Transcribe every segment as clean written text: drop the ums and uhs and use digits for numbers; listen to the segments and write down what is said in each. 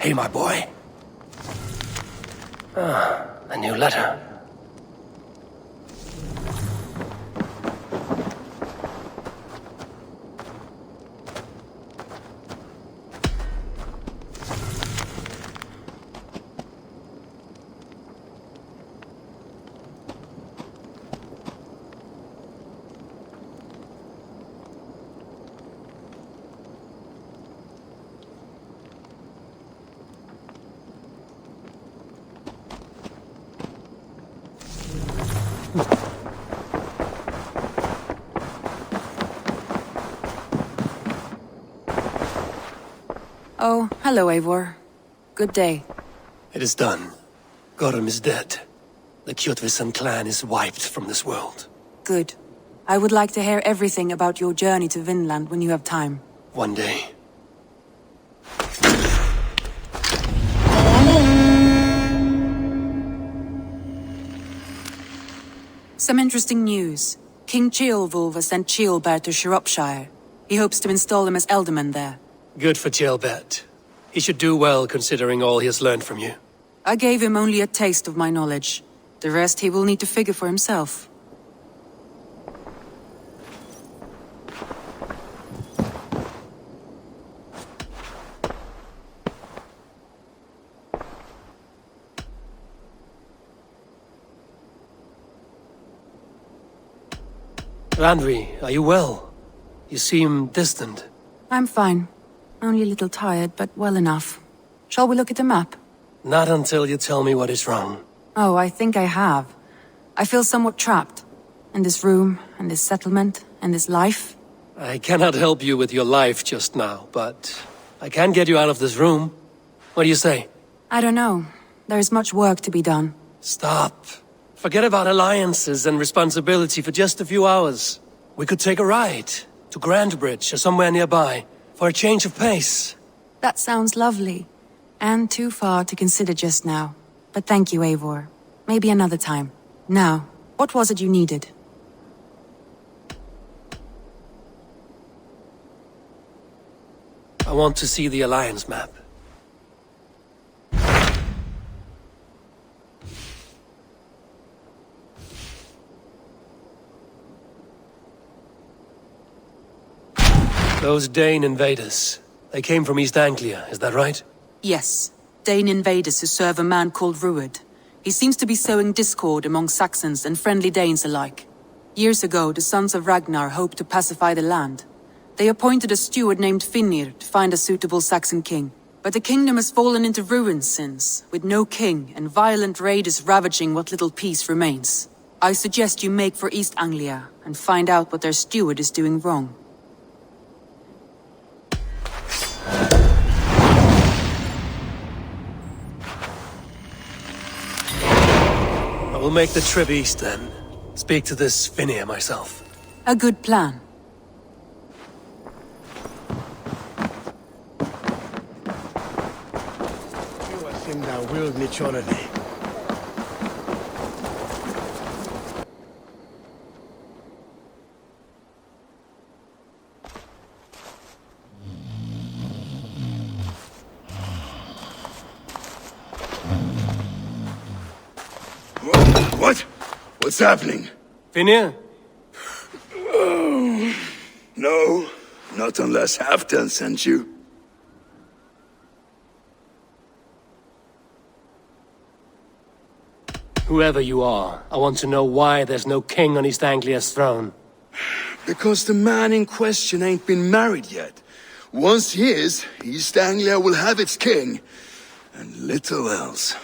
Hey, my boy. Ah, a new letter. Oh, hello, Eivor. Good day. It is done. Gorm is dead. The Kjotveson clan is wiped from this world. Good. I would like to hear everything about your journey to Vinland when you have time. One day. Some interesting news. King Ceolwulf has sent Ceolbert to Shropshire. He hopes to install him as Elderman there. Good for Ceolbert. He should do well considering all he has learned from you. I gave him only a taste of my knowledge. The rest he will need to figure for himself. Randvi, are you well? You seem distant. I'm fine. Only a little tired, but well enough. Shall we look at the map? Not until you tell me what is wrong. Oh, I think I have. I feel somewhat trapped. In this room, and this settlement, and this life. I cannot help you with your life just now, but I can get you out of this room. What do you say? I don't know. There is much work to be done. Stop. Forget about alliances and responsibility for just a few hours. We could take a ride to Grandbridge or somewhere nearby for a change of pace. That sounds lovely. And too far to consider just now. But thank you, Eivor. Maybe another time. Now, what was it you needed? I want to see the Alliance map. Those Dane invaders, they came from East Anglia, is that right? Yes. Dane invaders who serve a man called Rued. He seems to be sowing discord among Saxons and friendly Danes alike. Years ago, the sons of Ragnar hoped to pacify the land. They appointed a steward named Finnir to find a suitable Saxon king. But the kingdom has fallen into ruins since, with no king and violent raiders ravaging what little peace remains. I suggest you make for East Anglia and find out what their steward is doing wrong. I will make the trip east then. Speak to this Finnir myself. A good plan. What? What's happening? Finnir? Oh, no, not unless Halfdan sent you. Whoever you are, I want to know why there's no king on East Anglia's throne. Because the man in question ain't been married yet. Once he is, East Anglia will have its king, and little else.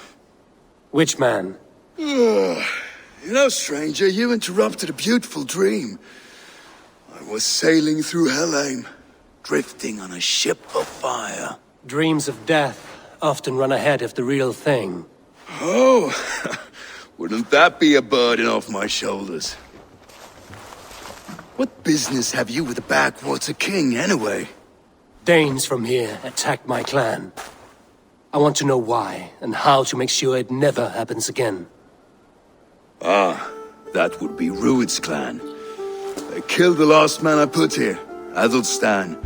Which man? You know, stranger, you interrupted a beautiful dream. I was sailing through Helheim, drifting on a ship of fire. Dreams of death often run ahead of the real thing. Oh, wouldn't that be a burden off my shoulders? What business have you with the backwater king, anyway? Danes from here attacked my clan. I want to know why, and how to make sure it never happens again. Ah, that would be Rued's clan. They killed the last man I put here, Adelstan.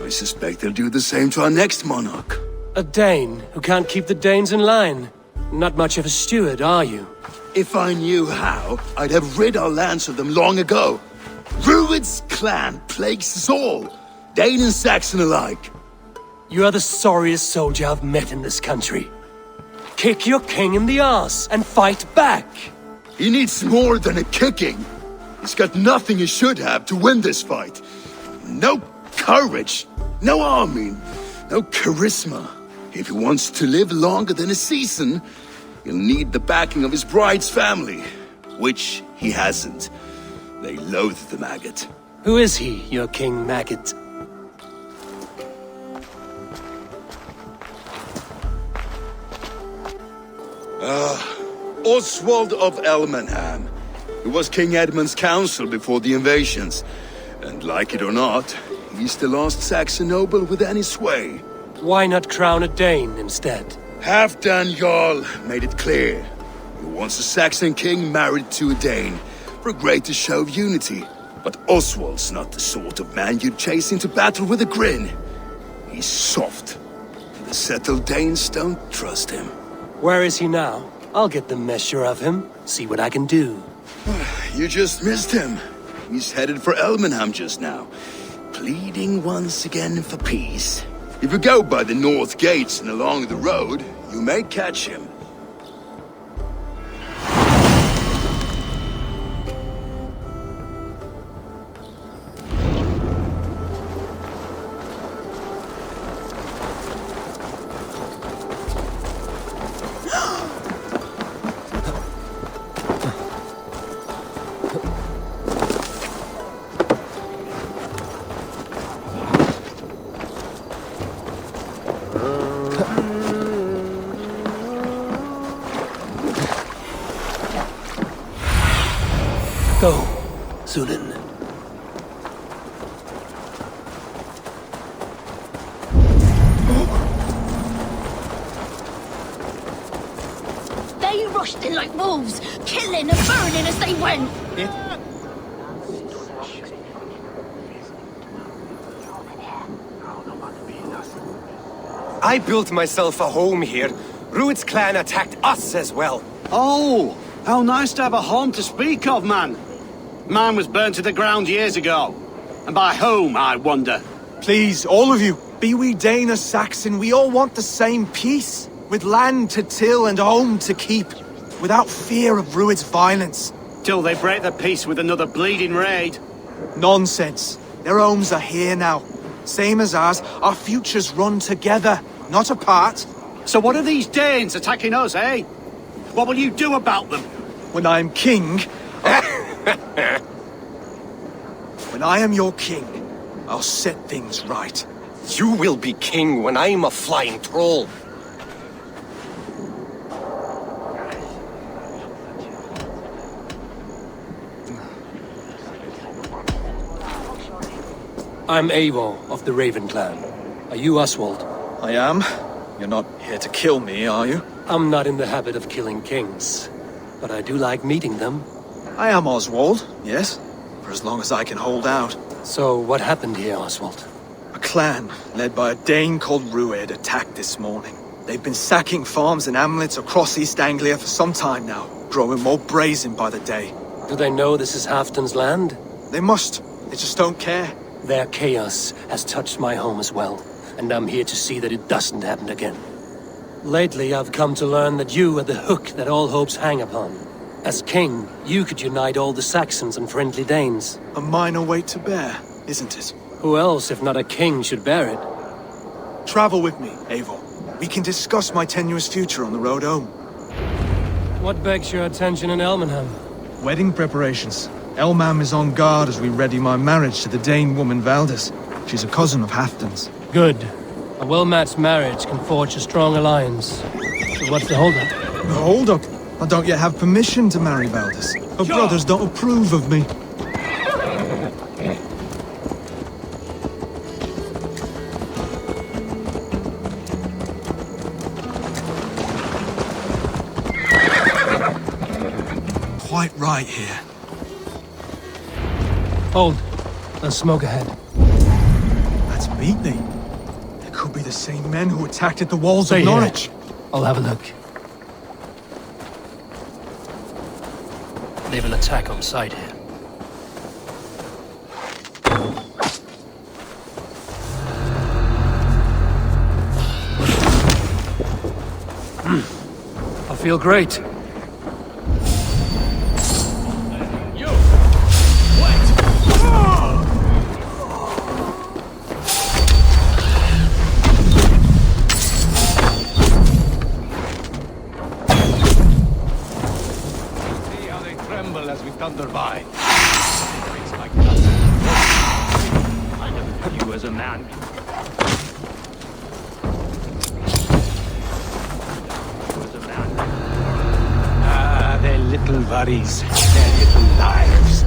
I suspect they'll do the same to our next monarch. A Dane who can't keep the Danes in line. Not much of a steward, are you? If I knew how, I'd have rid our lands of them long ago. Rued's clan plagues us all, Dane and Saxon alike. You are the sorriest soldier I've met in this country. Kick your king in the arse and fight back! He needs more than a kicking. He's got nothing he should have to win this fight. No courage, no army, no charisma. If he wants to live longer than a season, he'll need the backing of his bride's family, which he hasn't. They loathe the maggot. Who is he, your king maggot? Oswald of Elmenham. He was King Edmund's counsel before the invasions. And like it or not, he's the last Saxon noble with any sway. Why not crown a Dane instead? Halfdan Jarl made it clear. He wants a Saxon king married to a Dane, for a greater show of unity. But Oswald's not the sort of man you'd chase into battle with a grin. He's soft. The settled Danes don't trust him. Where is he now? I'll get the measure of him, see what I can do. You just missed him. He's headed for Elmenham just now, pleading once again for peace. If you go by the north gates and along the road, you may catch him. Go, Zulin. They rushed in like wolves, killing and burning as they went. I built myself a home here. Rued's clan attacked us as well. Oh, how nice to have a home to speak of, man. Mine was burnt to the ground years ago. And by whom, I wonder? Please, all of you, be we Dane or Saxon, we all want the same peace. With land to till and home to keep. Without fear of Rued's violence. Till they break the peace with another bleeding raid. Nonsense. Their homes are here now. Same as ours, our futures run together, not apart. So what are these Danes attacking us, eh? What will you do about them? When I am king... When I am your king, I'll set things right. You will be king when I'm a flying troll. I'm Eivor of the Raven clan. Are you Oswald? I am. You're not here to kill me, are you? I'm not in the habit of killing kings, but I do like meeting them. I am Oswald, yes. For as long as I can hold out. So what happened here, Oswald? A clan, led by a Dane called Rued, attacked this morning. They've been sacking farms and hamlets across East Anglia for some time now, growing more brazen by the day. Do they know this is Halfdan's land? They must. They just don't care. Their chaos has touched my home as well, and I'm here to see that it doesn't happen again. Lately, I've come to learn that you are the hook that all hopes hang upon. As king, you could unite all the Saxons and friendly Danes. A minor weight to bear, isn't it? Who else, if not a king, should bear it? Travel with me, Eivor. We can discuss my tenuous future on the road home. What begs your attention in Elmenham? Wedding preparations. Elmam is on guard as we ready my marriage to the Dane woman Valdis. She's a cousin of Halfdan's. Good. A well-matched marriage can forge a strong alliance. So what's the holdup? The hold-up? I don't yet have permission to marry Valdis. Her brothers don't approve of me. Quite right here. Hold. There's smoke ahead. That's Beatley. It could be the same men who attacked at the walls Stay of here. Norwich. I'll have a look. Naval attack on sight here. I feel great. As we thunder by. You as a man. Ah, their little worries, their little lives.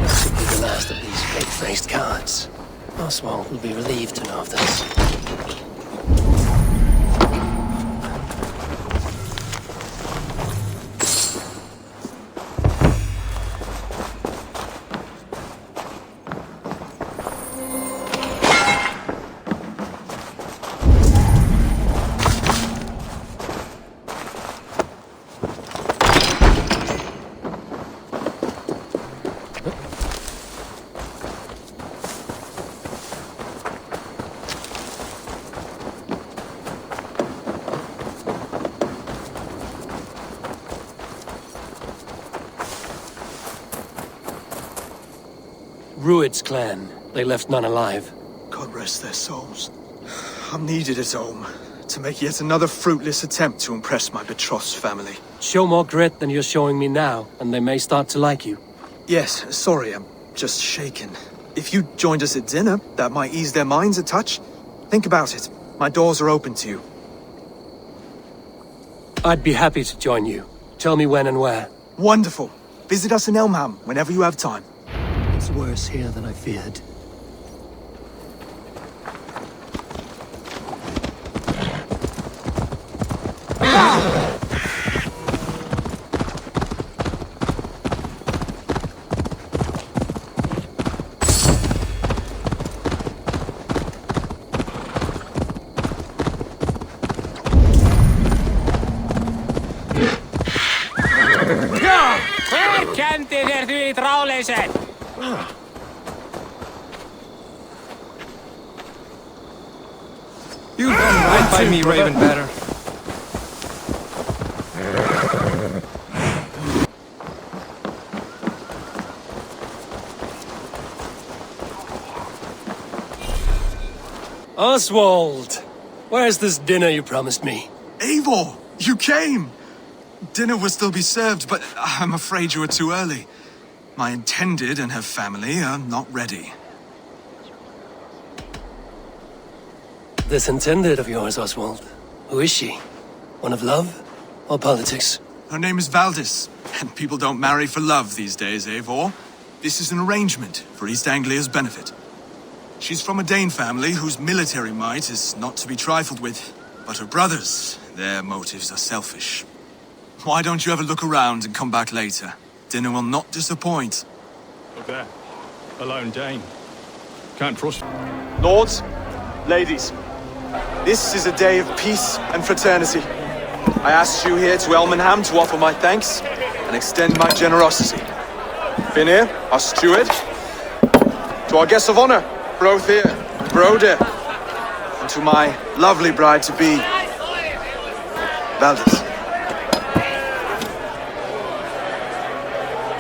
This will be the last of these fake-faced cards. Oswald will be relieved to know of this. Rued's clan. They left none alive. God rest their souls. I'm needed at home to make yet another fruitless attempt to impress my betrothed family. Show more grit than you're showing me now, and they may start to like you. Yes, sorry, I'm just shaken. If you joined us at dinner, that might ease their minds a touch. Think about it. My doors are open to you. I'd be happy to join you. Tell me when and where. Wonderful. Visit us in Elmham whenever you have time. It's worse here than I feared. You've done right by me, Raven Better. Oswald! Where's this dinner you promised me? Eivor, you came! Dinner will still be served, but I'm afraid you are too early. My intended and her family are not ready. This intended of yours, Oswald. Who is she? One of love or politics? Her name is Valdis, and people don't marry for love these days, Eivor. This is an arrangement for East Anglia's benefit. She's from a Dane family whose military might is not to be trifled with. But her brothers, their motives are selfish. Why don't you have a look around and come back later? Dinner will not disappoint. Look there. A lone Dane. Can't trust. Lords, ladies, this is a day of peace and fraternity. I asked you here to Elmenham to offer my thanks and extend my generosity. Finir, our steward, to our guests of honor, Brothir, Broder, and to my lovely bride-to-be, Valdis.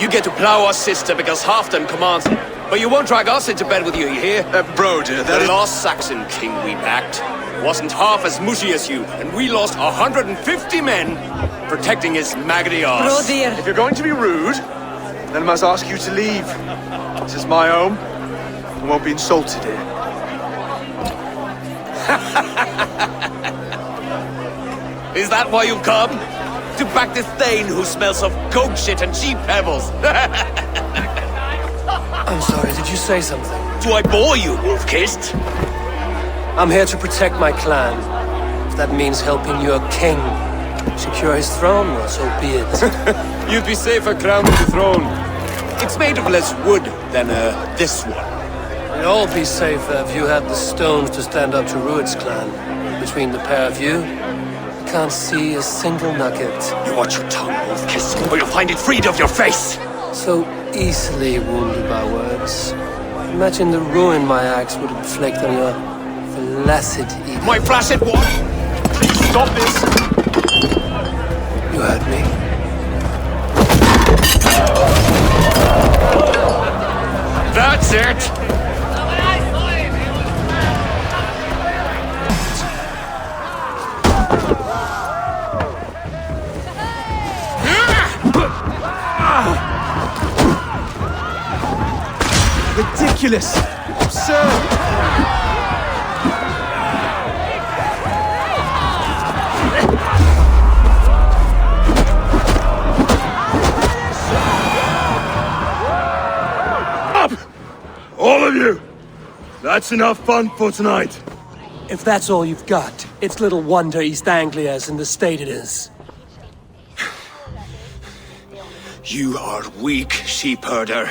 You get to plow our sister because Halfdan commands it. But you won't drag us into bed with you hear? Broder, The last Saxon king we backed wasn't half as mushy as you, and we lost 150 men protecting his maggoty arse. If you're going to be rude, then I must ask you to leave. This is my home. I won't be insulted here. Is that why you've come? To back this Thane who smells of goat shit and cheap pebbles? I'm sorry, did you say something? Do I bore you, wolf-kissed? I'm here to protect my clan. If that means helping your king secure his throne, well, so be it. You'd be safer crowned with the throne. It's made of less wood than, this one. We'd all be safer if you had the stones to stand up to Rued's clan. Between the pair of you, I can't see a single nugget. You watch your tongue, wolf kiss, or you'll find it freed of your face! So easily wounded by words. Imagine the ruin my axe would inflict on your flaccid ego. My flaccid what? Please stop this! You heard me. That's it! Ridiculous! Absurd! Up! All of you! That's enough fun for tonight. If that's all you've got, it's little wonder East Anglia's in the state it is. You are weak, sheep herder.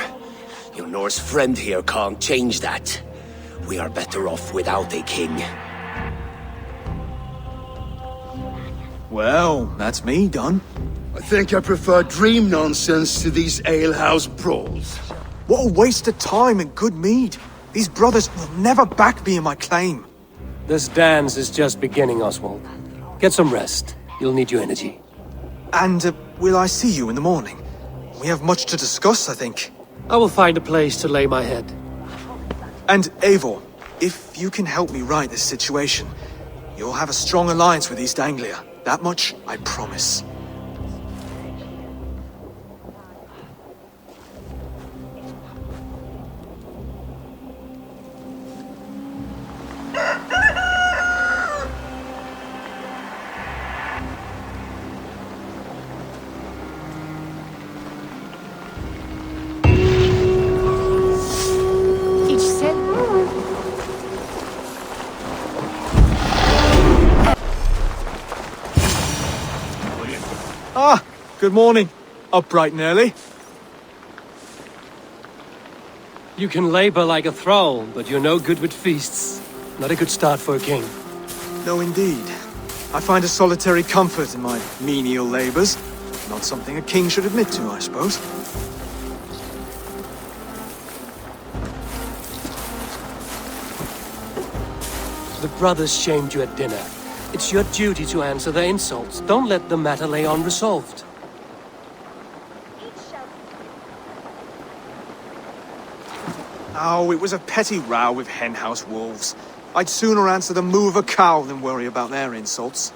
Your Norse friend here can't change that. We are better off without a king. Well, that's me done. I think I prefer dream nonsense to these alehouse brawls. What a waste of time and good mead. These brothers will never back me in my claim. This dance is just beginning, Oswald. Get some rest. You'll need your energy. And will I see you in the morning? We have much to discuss, I think. I will find a place to lay my head. And Eivor, if you can help me right this situation, you'll have a strong alliance with East Anglia. That much, I promise. Each said. Ah, good morning. Up bright and early. You can labor like a thrall, but you're no good with feasts. Not a good start for a king. No, indeed. I find a solitary comfort in my menial labors. Not something a king should admit to, I suppose. The brothers shamed you at dinner. It's your duty to answer their insults. Don't let the matter lay unresolved. Oh, it was a petty row with henhouse wolves. I'd sooner answer the moo of a cow than worry about their insults.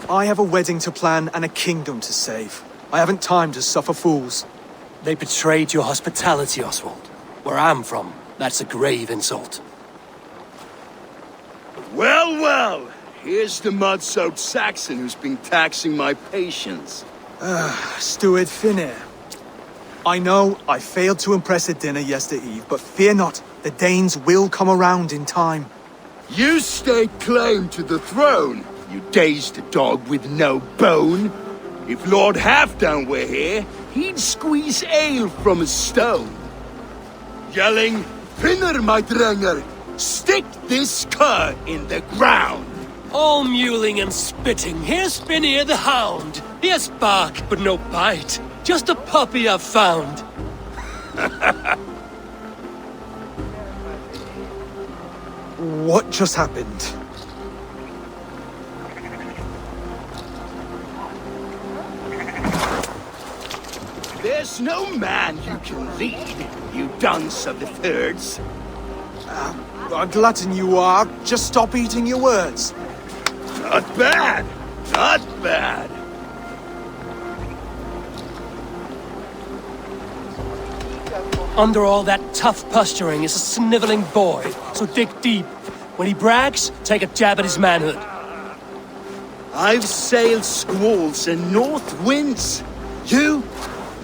I have a wedding to plan and a kingdom to save. I haven't time to suffer fools. They betrayed your hospitality, Oswald. Where I'm from, that's a grave insult. Well, well! Here's the mud-soaked Saxon who's been taxing my patience. Steward Finnair. I know I failed to impress at dinner yesterday, but fear not, the Danes will come around in time. You stake claim to the throne, you dazed dog with no bone. If Lord Halfdan were here, he'd squeeze ale from a stone. Yelling, Finner, my drenger, stick this cur in the ground. All mewling and spitting, here's Finnear the hound. He has bark, but no bite. Just a puppy I've found. What just happened? There's no man you can lead, you dunce of the thirds. A glutton you are. Just stop eating your words. Not bad, not bad. Under all that tough posturing is a sniveling boy, so dig deep. When he brags, take a jab at his manhood. I've sailed squalls and north winds. You,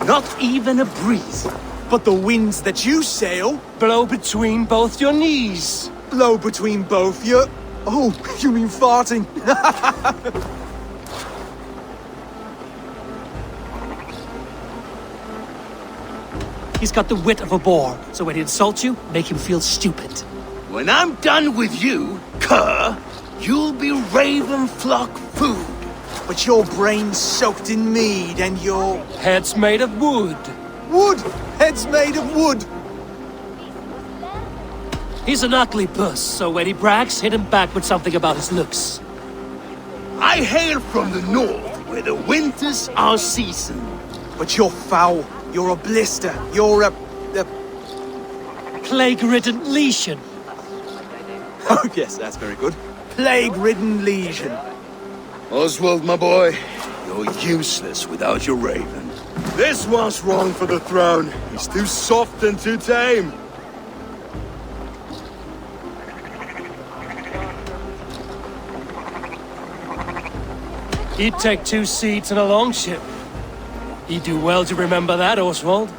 not even a breeze. But the winds that you sail Blow between both your knees. blow between both your... Oh, you mean farting? He's got the wit of a boar, so when he insults you, make him feel stupid. When I'm done with you, cur, you'll be raven flock food. But your brain's soaked in mead and your... Head's made of wood. Wood! Head's made of wood! He's an ugly puss, so when he brags, hit him back with something about his looks. I hail from the north, where the winters are season. But you're foul. You're a blister. You're a... Plague-ridden lesion. Oh, yes, that's very good. Plague-ridden lesion. Oswald, my boy, you're useless without your raven. This one's wrong for the throne. He's too soft and too tame. He'd take 2 seats in a longship. He'd do well to remember that, Oswald.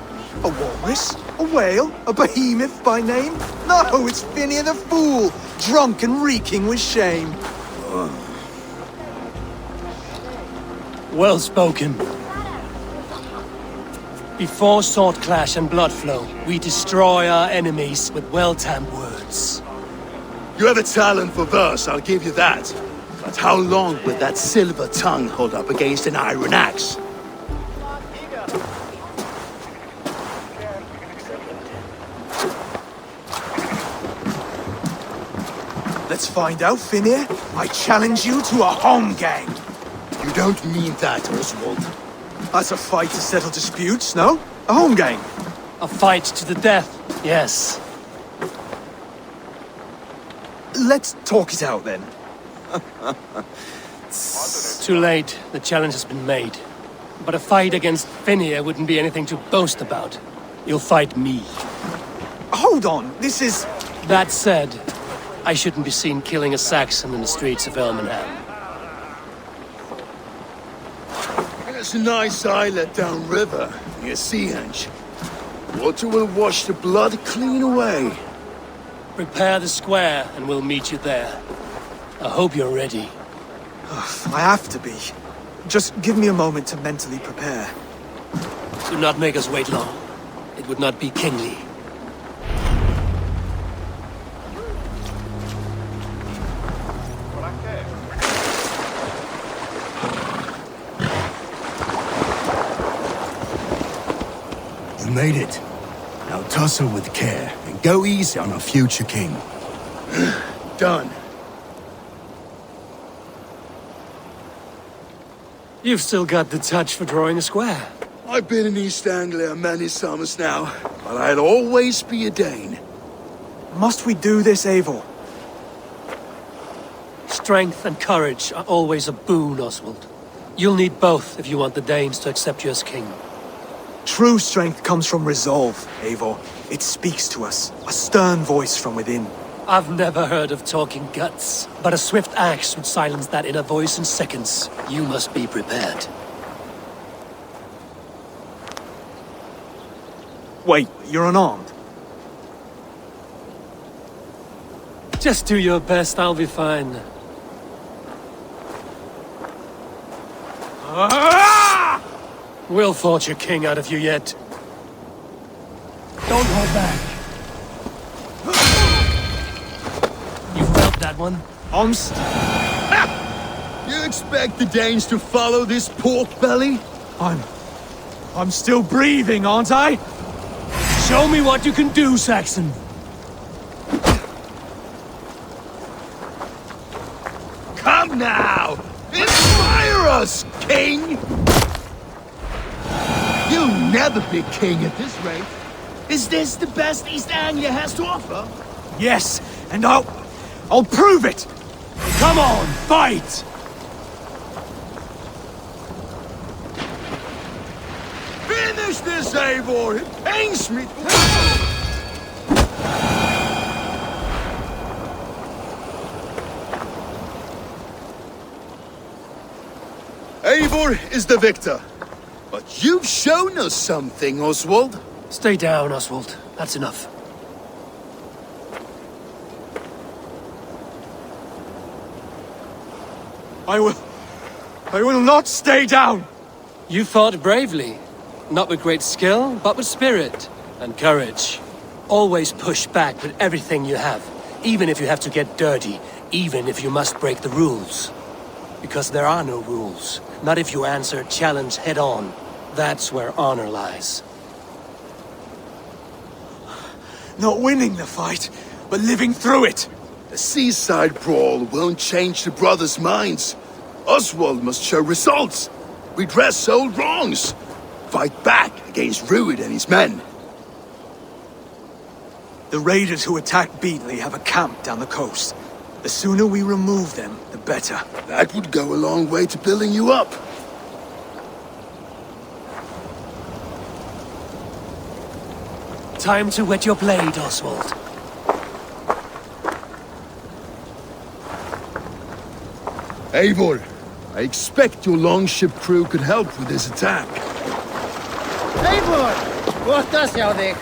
A walrus? A whale? A behemoth by name? No, it's Phineas the Fool, drunk and reeking with shame. Well spoken. Before sword clash and blood flow, we destroy our enemies with well-timed words. You have a talent for verse, I'll give you that. But how long will that silver tongue hold up against an iron axe? Let's find out, Phineas. I challenge you to a home gang. You don't mean that, Oswald. That's a fight to settle disputes, no? A home gang. A fight to the death, yes. Let's talk it out, then. Too late. The challenge has been made. But a fight against Phineas wouldn't be anything to boast about. You'll fight me. Hold on, this is... That said, I shouldn't be seen killing a Saxon in the streets of Elmenham. There's a nice islet downriver, near Seahenge. Water will wash the blood clean away. Prepare the square, and we'll meet you there. I hope you're ready. I have to be. Just give me a moment to mentally prepare. Do not make us wait long. It would not be kingly. You made it. Now tussle with care, and go easy on our future king. Done. You've still got the touch for drawing a square. I've been in East Anglia many summers now, but I'll always be a Dane. Must we do this, Eivor? Strength and courage are always a boon, Oswald. You'll need both if you want the Danes to accept you as king. True strength comes from resolve, Eivor. It speaks to us, a stern voice from within. I've never heard of talking guts, but a swift axe would silence that inner voice in seconds. You must be prepared. Wait, you're unarmed? Just do your best, I'll be fine. We'll forge a king out of you yet. Don't hold back. You felt that one? You expect the Danes to follow this pork belly? I'm still breathing, aren't I? Show me what you can do, Saxon. Come now! Inspire us, king! You'll never be king at this rate. Is this the best East Anglia has to offer? Yes, and I'll prove it! Come on, fight! Finish this, Eivor! It pains me! Eivor is the victor. But you've shown us something, Oswald. Stay down, Oswald. That's enough. I will not stay down! You fought bravely. Not with great skill, but with spirit. And courage. Always push back with everything you have, even if you have to get dirty, even if you must break the rules. Because there are no rules. Not if you answer a challenge head on. That's where honor lies. Not winning the fight, but living through it. A seaside brawl won't change the brothers' minds. Oswald must show results. Redress old wrongs. Fight back against Rued and his men. The raiders who attacked Biainili have a camp down the coast. The sooner we remove them, the better. That would go a long way to building you up. Time to wet your blade, Oswald. Eivor, I expect your longship crew could help with this attack. Eivor! Borta hjá þig.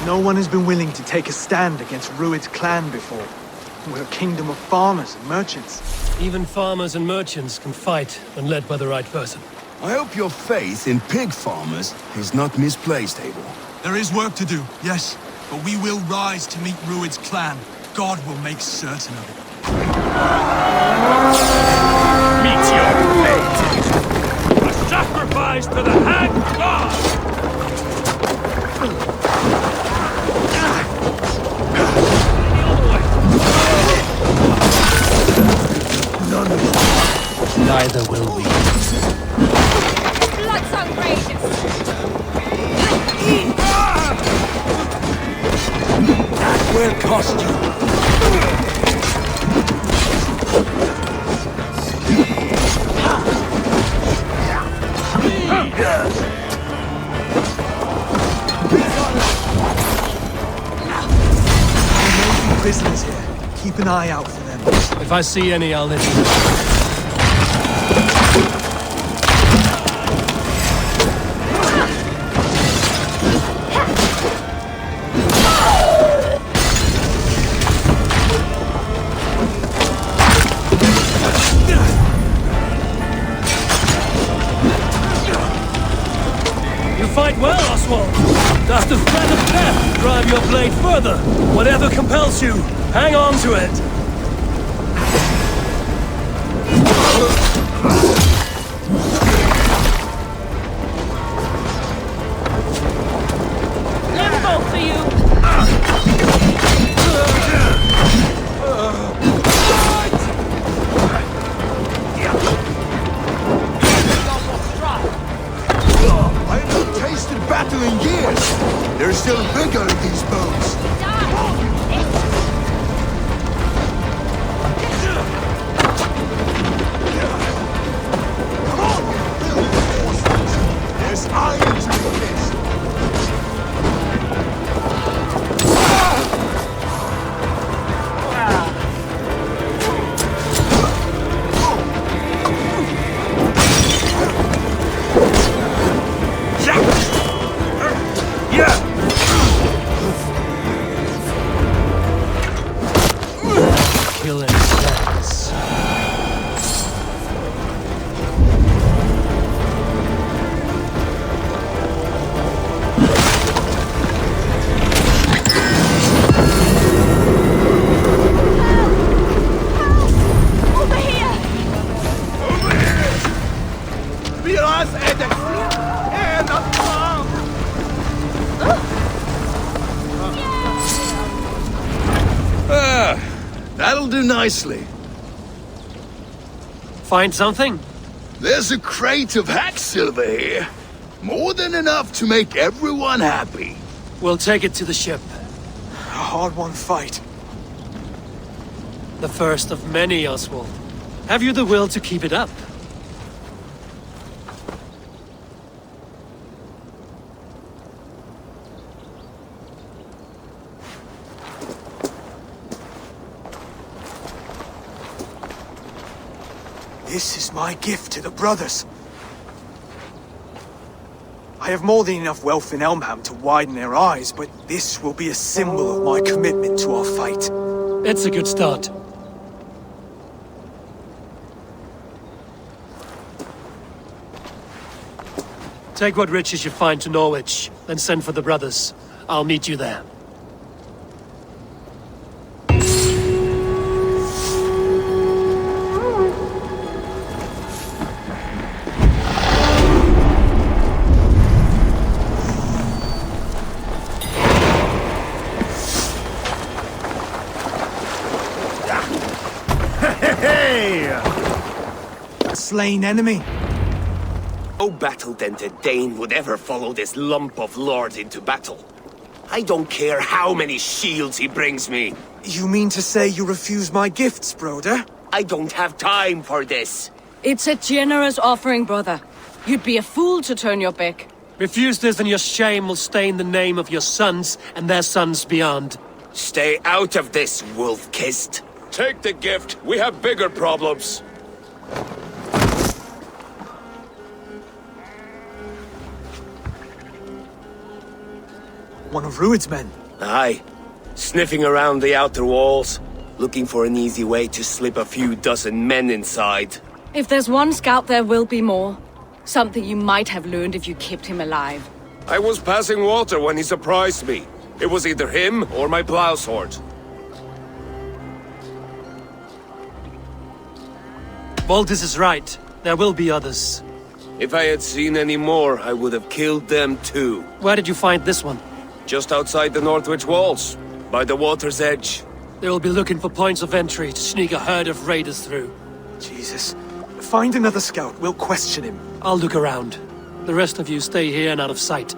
No one has been willing to take a stand against Rued's clan before. We're a kingdom of farmers and merchants. Even farmers and merchants can fight when led by the right person. I hope your faith in pig farmers is not misplaced, Eivor. There is work to do, yes. But we will rise to meet Rued's clan. God will make certain of it. Meet your fate! A sacrifice to the hanged god! None of us. Neither will we. Blood's outrageous! That will cost you. There may be prisoners here. Keep an eye out for them. If I see any, I'll let you know. You fight well, Oswald. Does the threat of death drive your blade further? Whatever compels you, hang on to it. Limbo for you! I have not tasted battle in years. There's still vigor in these bones. Come on, build reinforcements. There's iron to be fixed. Killing sense. Over here! That'll do nicely. Find something? There's a crate of hack silver here. More than enough to make everyone happy. We'll take it to the ship. A hard-won fight. The first of many, Oswald. Have you the will to keep it up? This is my gift to the brothers. I have more than enough wealth in Elmham to widen their eyes, but this will be a symbol of my commitment to our fight. It's a good start. Take what riches you find to Norwich, then send for the brothers. I'll meet you there. Slain enemy. No battle-dented Dane would ever follow this lump of lord into battle. I don't care how many shields he brings me. You mean to say you refuse my gifts, broder? I don't have time for this. It's a generous offering, brother. You'd be a fool to turn your back. Refuse this and your shame will stain the name of your sons and their sons beyond. Stay out of this, wolf-kissed. Take the gift. We have bigger problems. One of Rued's men. Aye. Sniffing around the outer walls, looking for an easy way to slip a few dozen men inside. If there's one scout, there will be more. Something you might have learned if you kept him alive. I was passing water when he surprised me. It was either him or my plow sword. Valdis is right. There will be others. If I had seen any more, I would have killed them too. Where did you find this one? Just outside the Northwich walls, by the water's edge. They will be looking for points of entry to sneak a herd of raiders through. Jesus. Find another scout. We'll question him. I'll look around. The rest of you stay here and out of sight.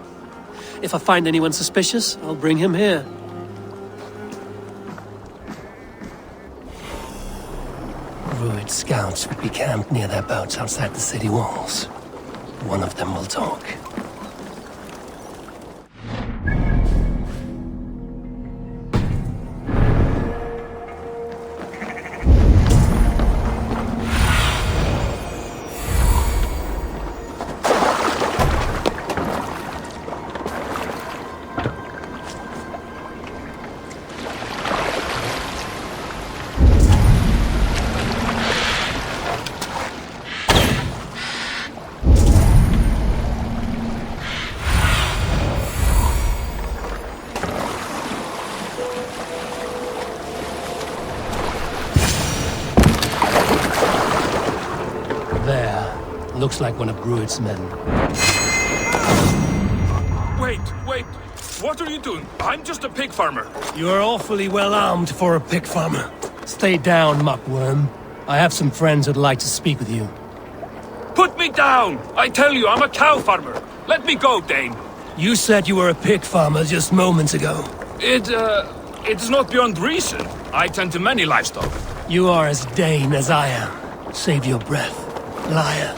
If I find anyone suspicious, I'll bring him here. Rued scouts would be camped near their boats outside the city walls. One of them will talk. Looks like one of Rued's men. Wait. What are you doing? I'm just a pig farmer. You are awfully well armed for a pig farmer. Stay down, muckworm. I have some friends who'd like to speak with you. Put me down! I tell you, I'm a cow farmer. Let me go, Dane. You said you were a pig farmer just moments ago. It's not beyond reason. I tend to many livestock. You are as Dane as I am. Save your breath, liar.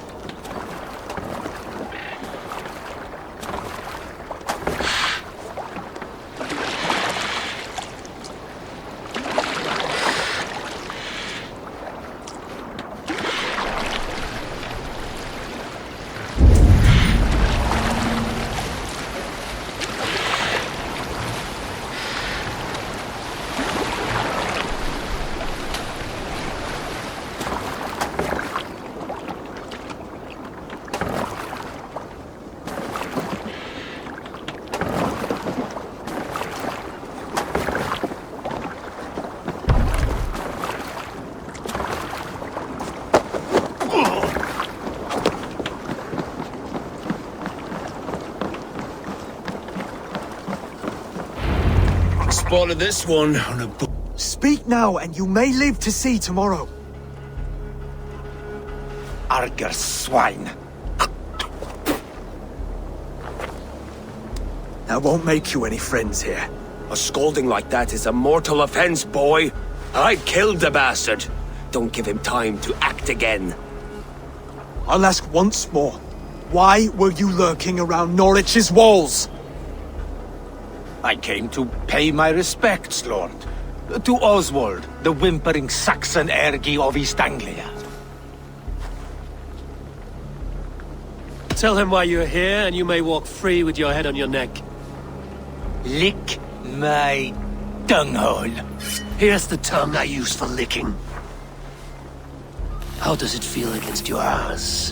Spotted this one on a book. Speak now, and you may live to see tomorrow. Arger swine. That won't make you any friends here. A scolding like that is a mortal offense, boy. I killed the bastard. Don't give him time to act again. I'll ask once more. Why were you lurking around Norwich's walls? I came to pay my respects, Lord. To Oswald, the whimpering Saxon ergi of East Anglia. Tell him why you're here, and you may walk free with your head on your neck. Lick my dunghole. Here's the tongue I use for licking. How does it feel against yours?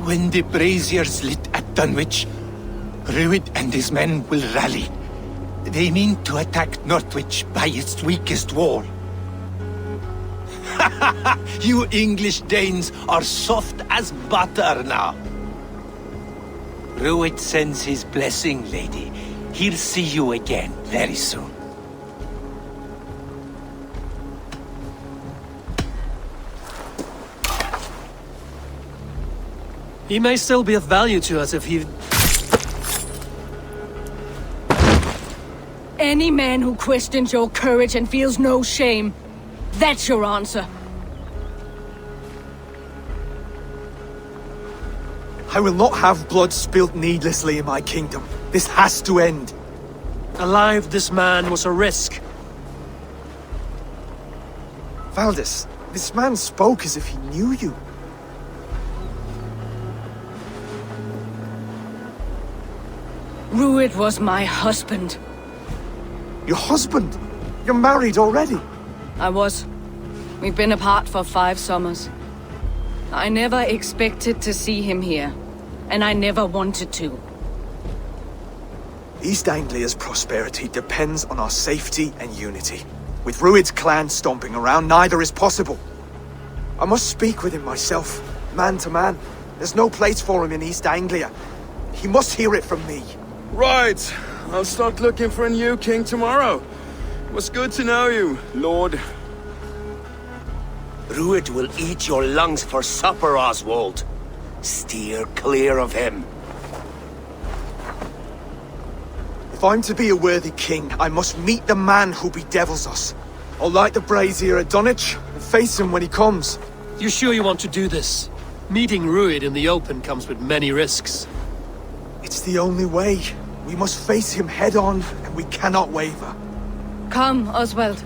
When the braziers lit at Dunwich, Rued and his men will rally. They mean to attack Northwich by its weakest wall. You English Danes are soft as butter now. Rued sends his blessing, lady. He'll see you again very soon. He may still be of value to us if he... Any man who questions your courage and feels no shame, that's your answer. I will not have blood spilt needlessly in my kingdom. This has to end. Alive, this man was a risk. Valdis, this man spoke as if he knew you. Rued was my husband. Your husband? You're married already? I was. We've been apart for 5 summers. I never expected to see him here, and I never wanted to. East Anglia's prosperity depends on our safety and unity. With Rued's clan stomping around, neither is possible. I must speak with him myself, man to man. There's no place for him in East Anglia. He must hear it from me. Right. I'll start looking for a new king tomorrow. It was good to know you, Lord. Rued will eat your lungs for supper, Oswald. Steer clear of him. If I'm to be a worthy king, I must meet the man who bedevils us. I'll light the brazier at Dunwich and face him when he comes. You sure you want to do this? Meeting Rued in the open comes with many risks. It's the only way. We must face him head on, and we cannot waver. Come, Oswald.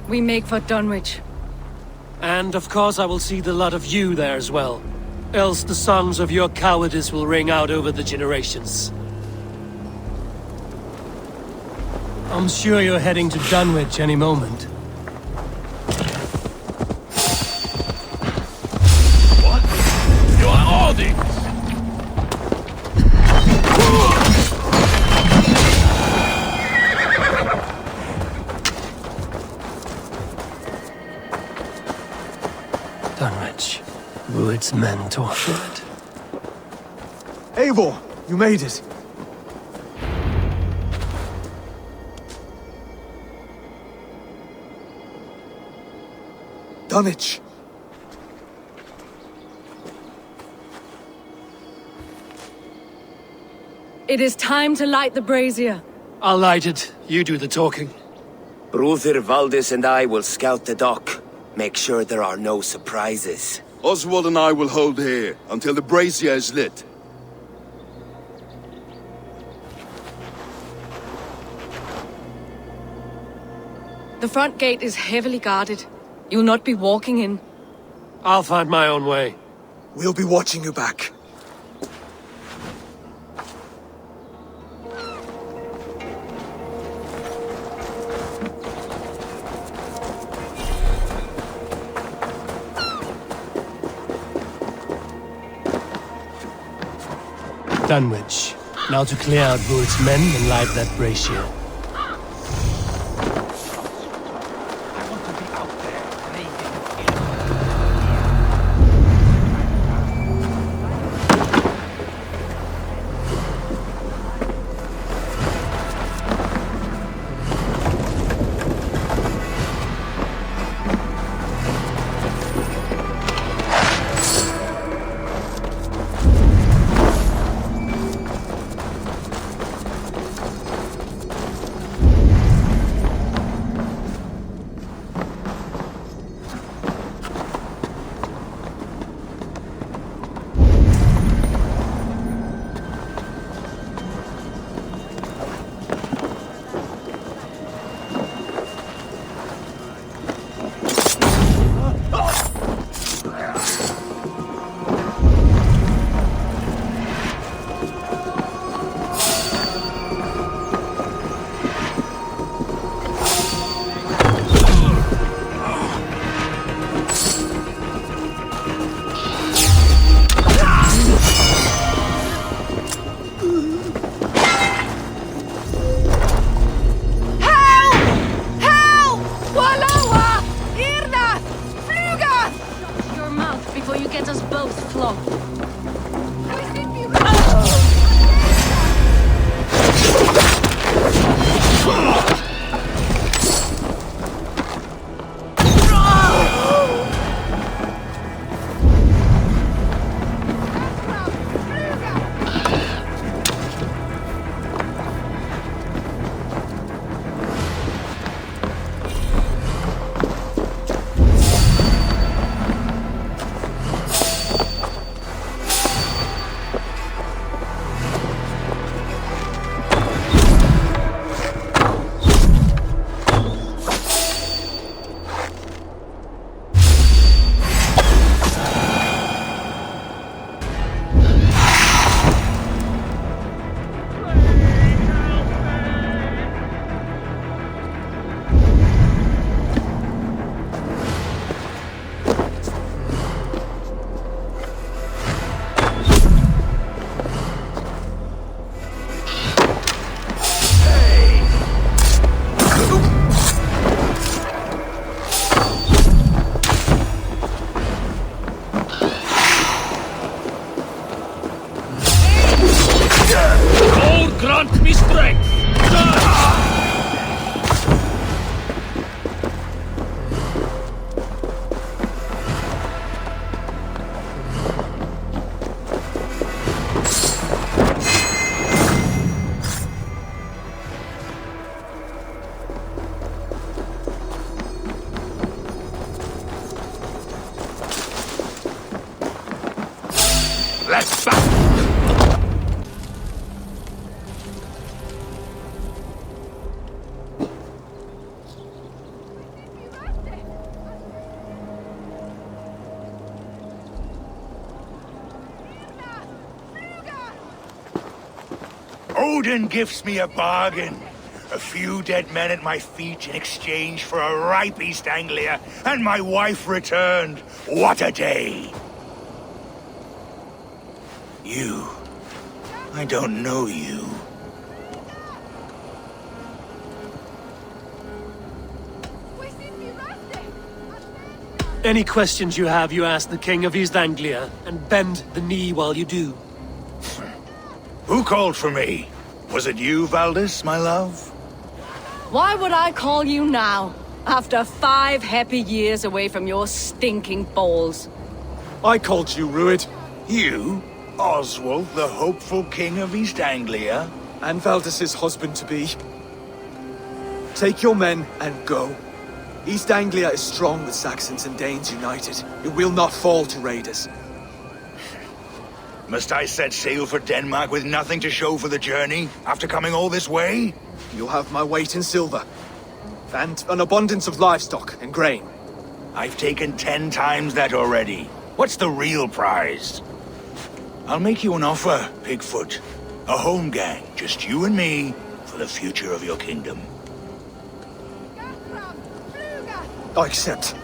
We make for Dunwich. And of course I will see the lot of you there as well. Else the songs of your cowardice will ring out over the generations. I'm sure you're heading to Dunwich any moment. What? You are all these! Dunwich. Rued's men tortured. Eivor, you made it. Dunwich. It is time to light the brazier. I'll light it. You do the talking. Brother Valdis and I will scout the dock. Make sure there are no surprises. Oswald and I will hold here until the brazier is lit. The front gate is heavily guarded. You'll not be walking in. I'll find my own way. We'll be watching you back. Dunwich. Now to clear out Rued's men and light that brazier. grant me strength! Let's back! Odin gives me a bargain. A few dead men at my feet in exchange for a ripe East Anglia, and my wife returned. What a day! You. I don't know you. Any questions you have, you ask the King of East Anglia, and bend the knee while you do. Who called for me? Was it you, Valdis, my love? Why would I call you now, after 5 happy years away from your stinking balls? I called you, Rued. You? Oswald, the hopeful king of East Anglia? And Valdis's husband-to-be. Take your men and go. East Anglia is strong with Saxons and Danes united. It will not fall to raiders. Must I set sail for Denmark with nothing to show for the journey, after coming all this way? You'll have my weight in silver. And an abundance of livestock and grain. I've taken 10 times that already. What's the real prize? I'll make you an offer, Pigfoot. A home gang, just you and me, for the future of your kingdom. I accept.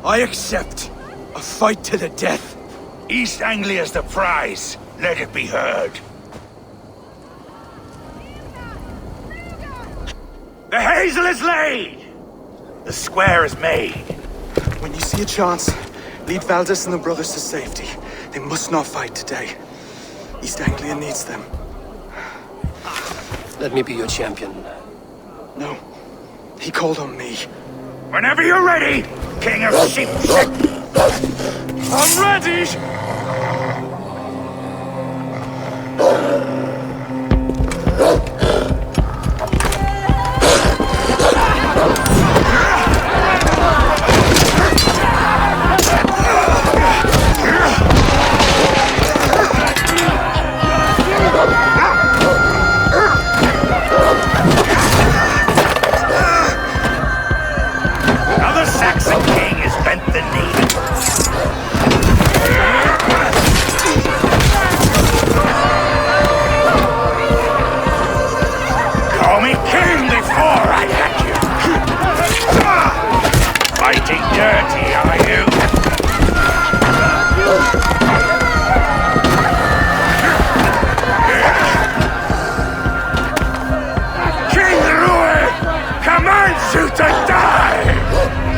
I accept. A fight to the death. East Anglia's the prize. Let it be heard. The hazel is laid! The square is made. When you see a chance, lead Valdis and the brothers to safety. They must not fight today. East Anglia needs them. Let me be your champion. No. He called on me. Whenever you're ready, King of Sheep. I'm ready! Another Saxon king has bent the knee. Call me king before I had you. Fighting dirty, are you? King Rued commands you to die!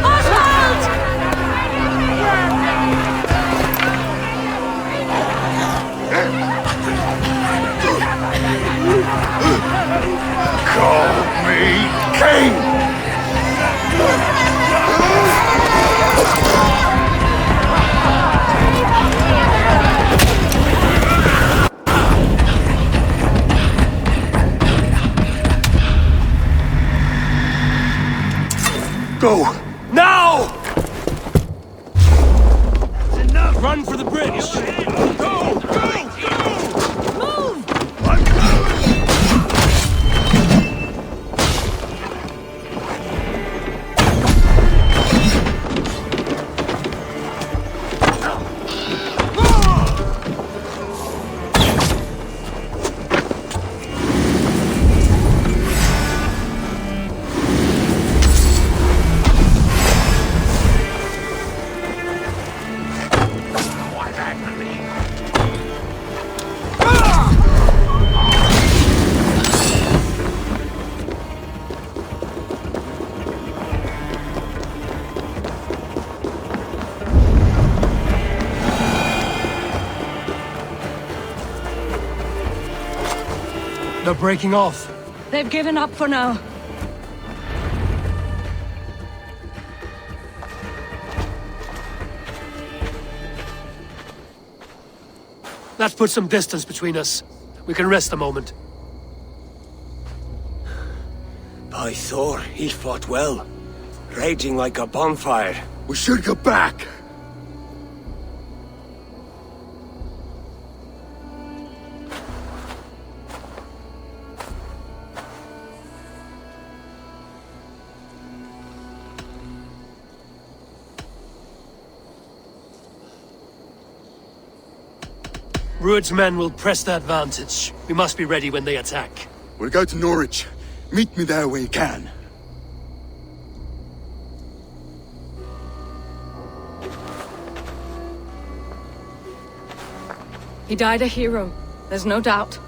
Oswald! Call me king! Go! Now! Enough! Run for the bridge! Go! Go! They're breaking off. They've given up for now. That puts some distance between us. We can rest a moment. By Thor, he fought well. Raging like a bonfire. We should go back. Rued's men will press that vantage. We must be ready when they attack. We'll go to Norwich. Meet me there when you can. He died a hero, there's no doubt.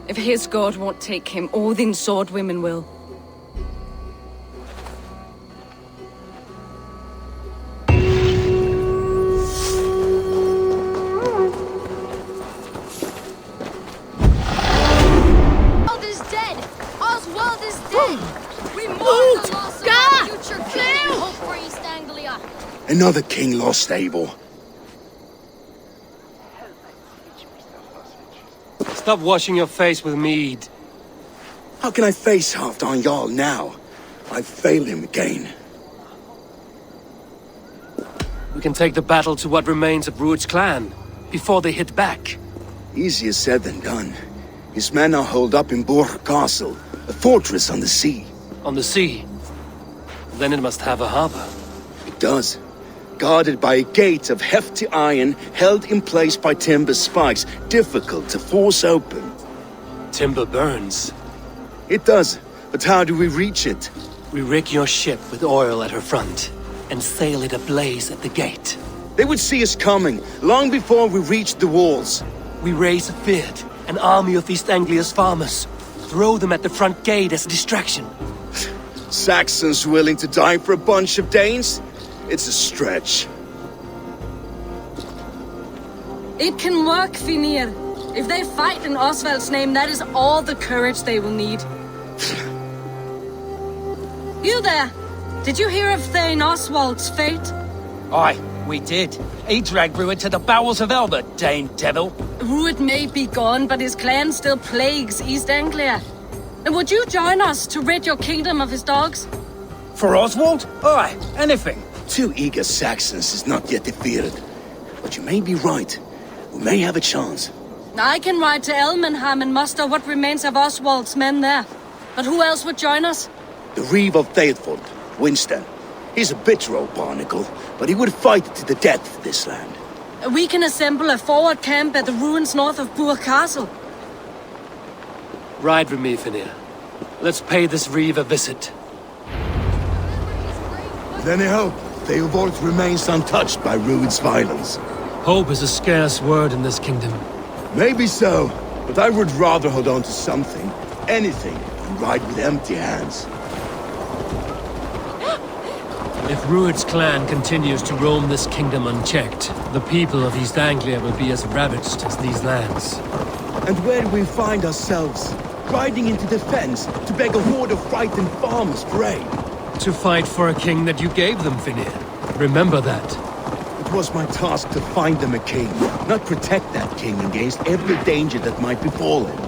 If his god won't take him, Odin's sword women will. Another king lost stable. Stop washing your face with mead. How can I face Halfdan Jarl now? I failed him again. We can take the battle to what remains of Rued's clan, before they hit back. Easier said than done. His men are holed up in Borg Castle, a fortress on the sea. On the sea? Then it must have a harbor. It does. Guarded by a gate of hefty iron, held in place by timber spikes, difficult to force open. Timber burns. It does, but how do we reach it? We rig your ship with oil at her front, and sail it ablaze at the gate. They would see us coming, long before we reached the walls. We raise a beard, an army of East Anglia's farmers. Throw them at the front gate as a distraction. Saxons willing to die for a bunch of Danes? It's a stretch. It can work, Finir. If they fight in Oswald's name, that is all the courage they will need. You there! Did you hear of Thane Oswald's fate? Aye, we did. He dragged Rued to the bowels of Elba, Dane devil. Rued may be gone, but his clan still plagues East Anglia. And would you join us to rid your kingdom of his dogs? For Oswald? Aye, anything. 2 eager Saxons is not yet defeated. But you may be right. We may have a chance. I can ride to Elmenham and muster what remains of Oswald's men there. But who else would join us? The Reeve of Thetford, Winston. He's a bitter old barnacle, but he would fight to the death for this land. We can assemble a forward camp at the ruins north of Burg Castle. Ride with me, Finir. Let's pay this Reeve a visit. With any hope, Theobald remains untouched by Rued's violence. Hope is a scarce word in this kingdom. Maybe so, but I would rather hold on to something, anything, than ride with empty hands. If Rued's clan continues to roam this kingdom unchecked, the people of East Anglia will be as ravaged as these lands. And where do we find ourselves? Riding into defense to beg a horde of frightened farmers for aid. To fight for a king that you gave them, Finir. Remember that. It was my task to find them a king, not protect that king against every danger that might befall him.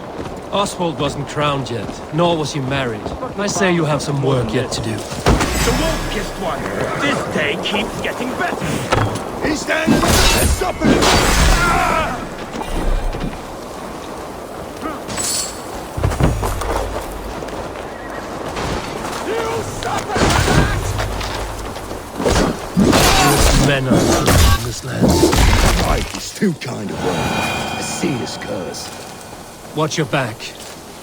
Oswald wasn't crowned yet, nor was he married. I say you have some work yet to do. The wolf kissed one. This day keeps getting better. He's standing with us, stop it! Ah! Men are in this land. Right is too kind of word. A serious curse. Watch your back.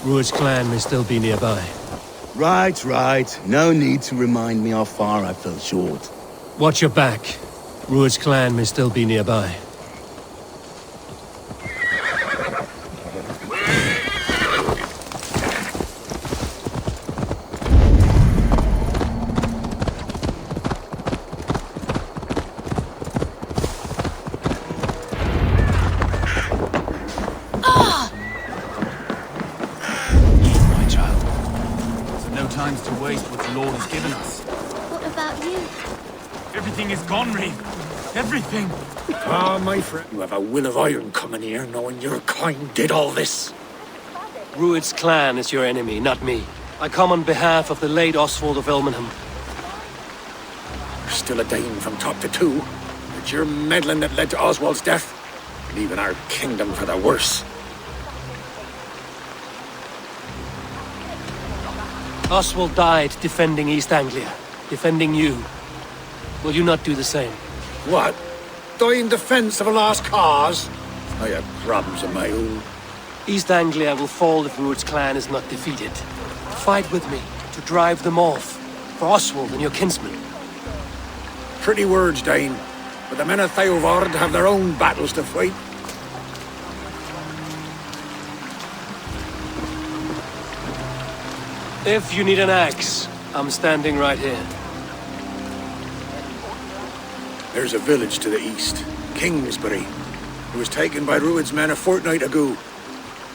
Rued's clan may still be nearby. Right, right. No need to remind me how far I fell short. Watch your back. Rued's clan may still be nearby. times to waste what the Lord has given us. What about you? Everything is gone, Reeve. Everything. Ah, my friend, you have a will of iron coming here, knowing your kind did all this. Rued's clan is your enemy, not me. I come on behalf of the late Oswald of Elmenham. You're still a Dane from top to two. It's your meddling that led to Oswald's death, leaving our kingdom for the worse. Oswald died defending East Anglia, defending you. Will you not do the same? What? Die in defense of a lost cause? I have problems of my own. East Anglia will fall if Rued's clan is not defeated. Fight with me to drive them off, for Oswald and your kinsmen. Pretty words, Dane, but the men of Theovard have their own battles to fight. If you need an axe, I'm standing right here. There's a village to the east, Kingsbury. It was taken by Rued's men a fortnight ago,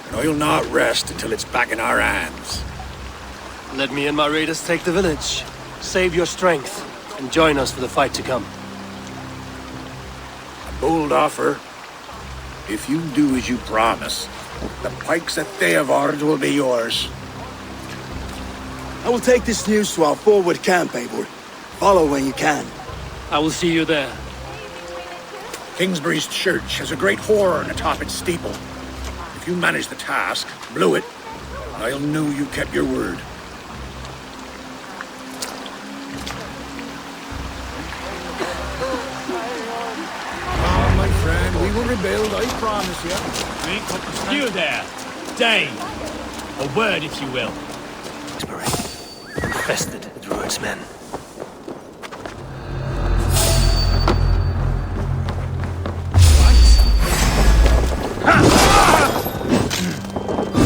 and I'll not rest until it's back in our hands. Let me and my raiders take the village. Save your strength, and join us for the fight to come. A bold offer. If you do as you promise, the pikes at Theovard will be yours. I will take this news to our forward camp, Eivor. Follow when you can. I will see you there. Kingsbury's church has a great horn atop its steeple. If you manage the task, blew it, I'll know you kept your word. Ah, my friend, we will rebuild, I promise you. You there, Dane. A word, if you will. Infested with Rued's men.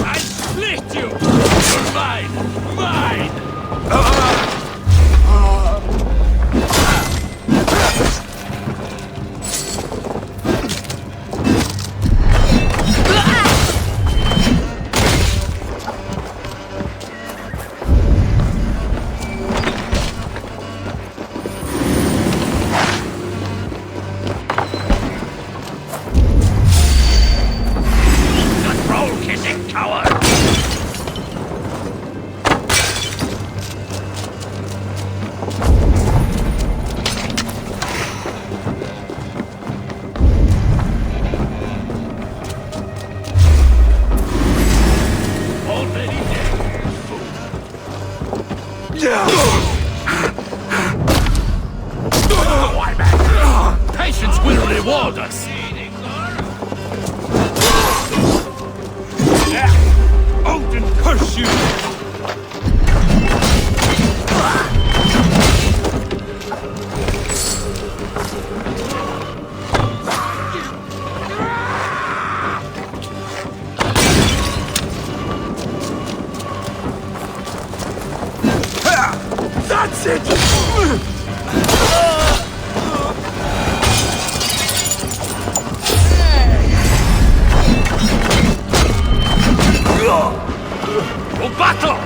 I split you! You're mine! Mine! Patience will reward us! Odin curse you! That's it! For battle!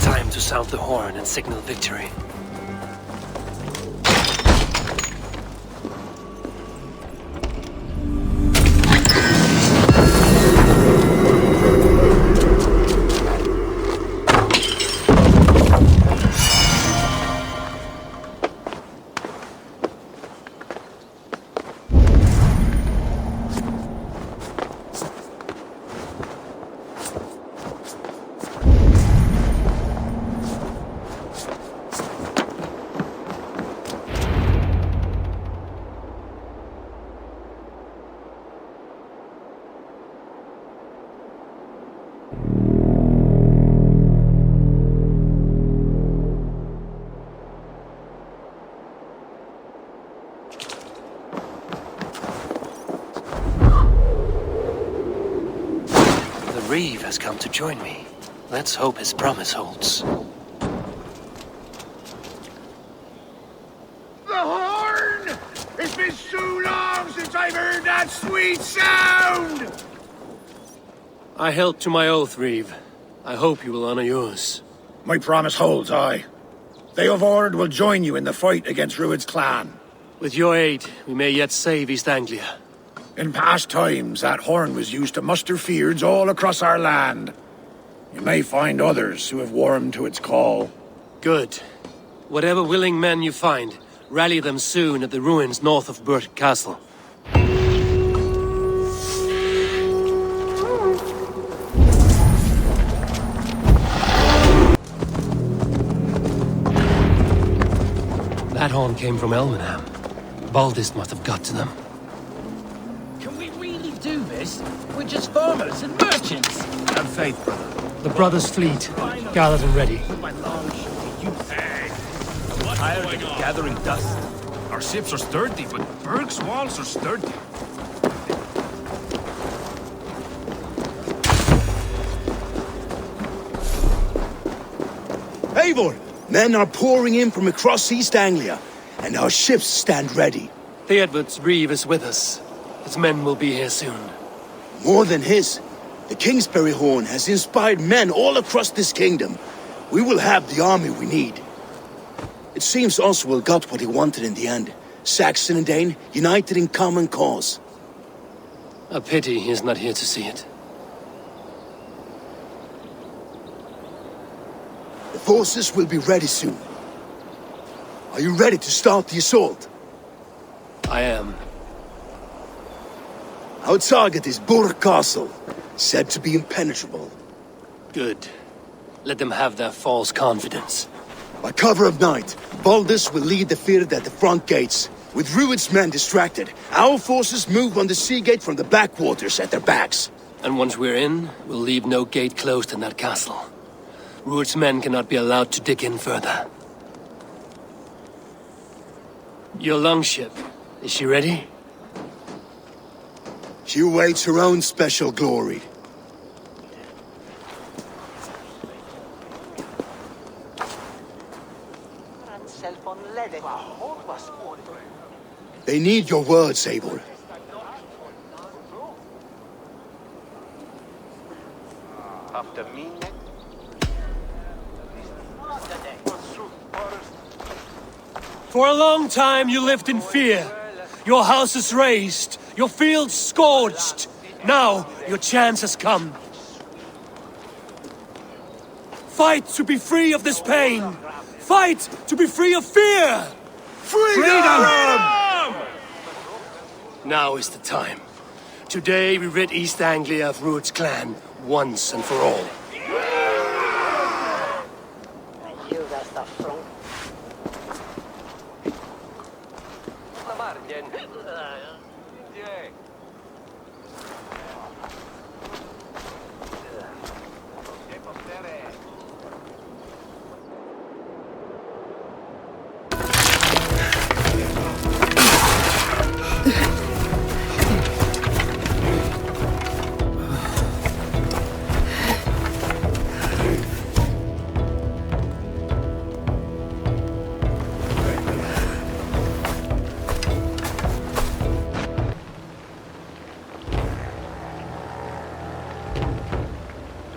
Time to sound the horn and signal victory. Reeve has come to join me. Let's hope his promise holds. The horn! It's been so long since I've heard that sweet sound! I held to my oath, Reeve. I hope you will honor yours. My promise holds, aye. They of Ord will join you in the fight against Rued's clan. With your aid, we may yet save East Anglia. In past times, that horn was used to muster fyrds all across our land. You may find others who have warmed to its call. Good. Whatever willing men you find, rally them soon at the ruins north of Burt Castle. That horn came from Elmenham. Baldist must have got to them. Can we really do this? We're just farmers and merchants. Have faith, brother. The brothers' fleet, gathered and ready. Tired of gathering dust. Our ships are sturdy, but Berg's walls are sturdy. Eivor! Men are pouring in from across East Anglia, and our ships stand ready. Theodward's Reeve is with us. His men will be here soon. More than his. The Kingsbury Horn has inspired men all across this kingdom. We will have the army we need. It seems Oswald got what he wanted in the end. Saxon and Dane united in common cause. A pity he is not here to see it. The forces will be ready soon. Are you ready to start the assault? I am. Our target is Bur Castle, said to be impenetrable. Good. Let them have their false confidence. By cover of night, Baldus will lead the Fyrd at the front gates. With Rued's men distracted, our forces move on the sea gate from the backwaters at their backs. And once we're in, we'll leave no gate closed in that castle. Rued's men cannot be allowed to dig in further. Your longship, is she ready? She awaits her own special glory. They need your words, Eivor. For a long time you lived in fear. Your houses razed, your fields scorched. Now your chance has come. Fight to be free of this pain. Fight to be free of fear. Freedom! Now is the time. Today we rid East Anglia of Rued's clan, once and for all.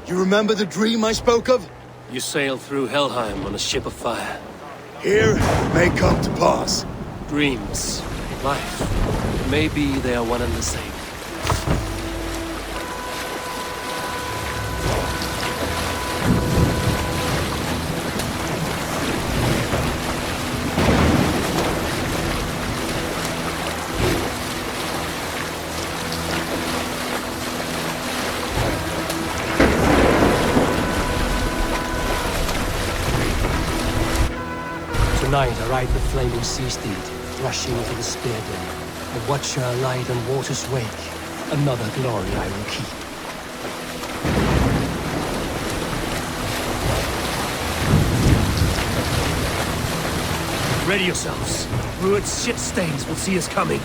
You remember the dream I spoke of? You sailed through Helheim on a ship of fire. Here, it may come to pass. Dreams, life, maybe they are one and the same. Tonight I ride the flaming sea steed, rushing into the spear den. A watcher light on water's wake, another glory I will keep. Ready yourselves. Rued's shit stains will see us coming.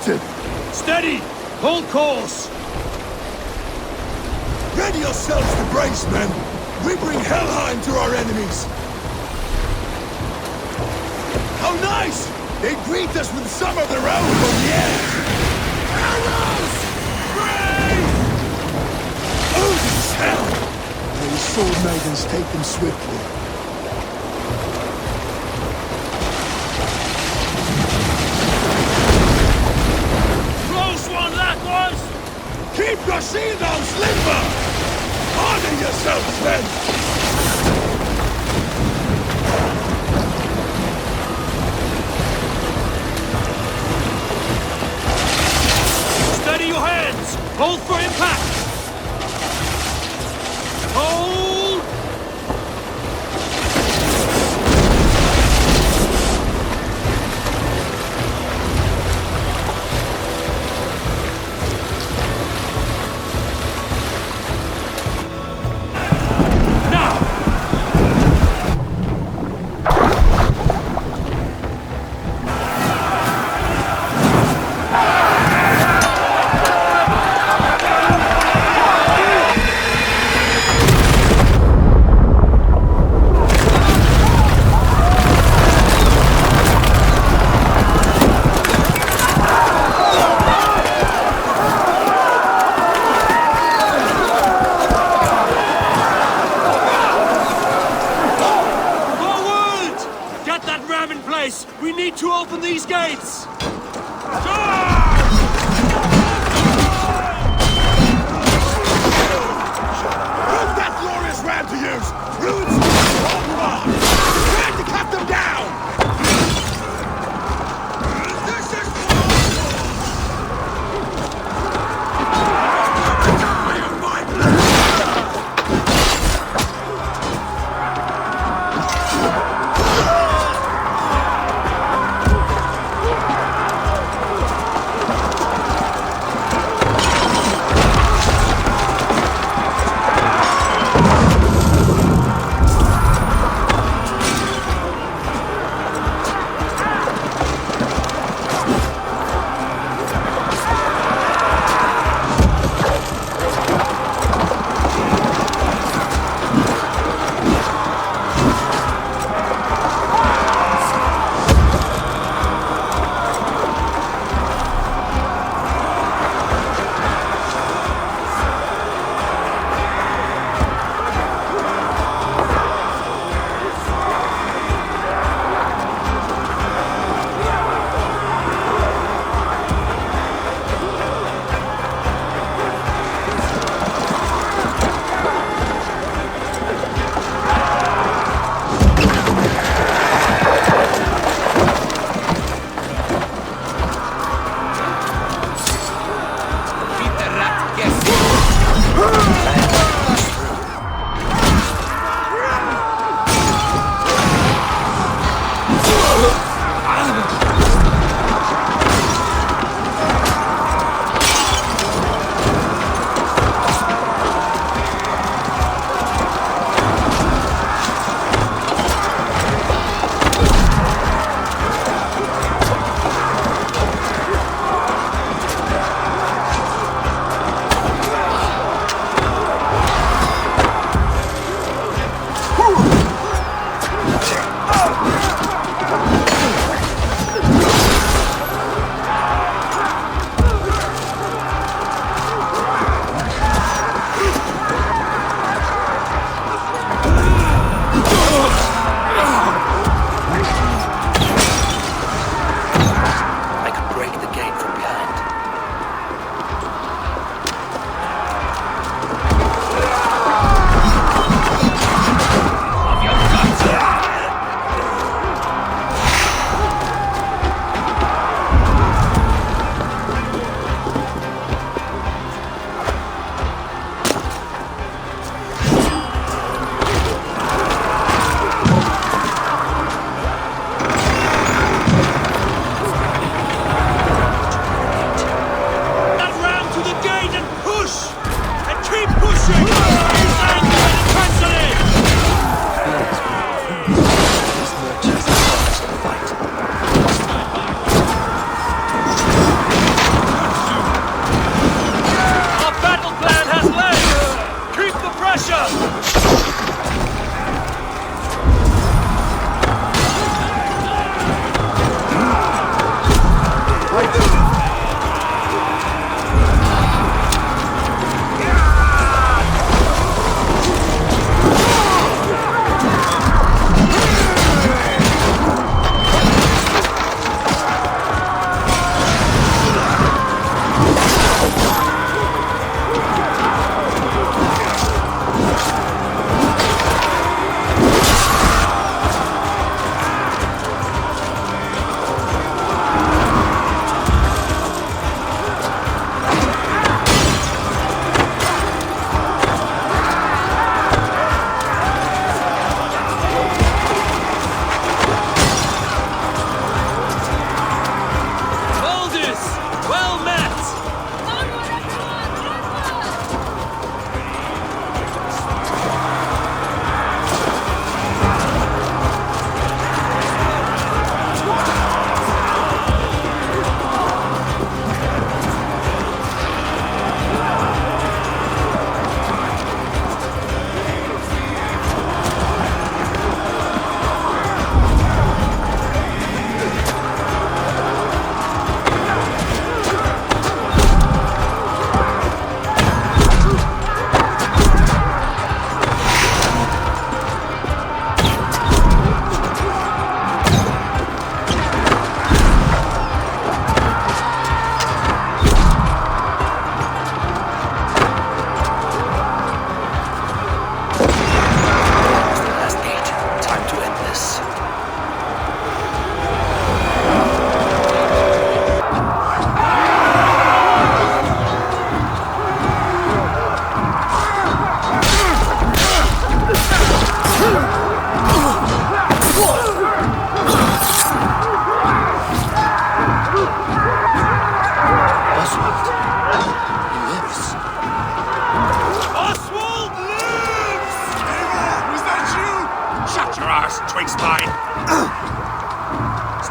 spotted! Steady! Hold course! Ready yourselves to brace, men! We bring Helheim to our enemies! How nice! They greet us with some of their own from the air! Arrows! Brave! Odin's hell! May the sword maidens take them swiftly. Close one, that was! Keep your shield arms limber! Honor yourselves, men! Steady your hands! Hold for impact! Hold! We need to open these gates! Who's that glorious ram to use? Ruins! Trying to cut them down! This is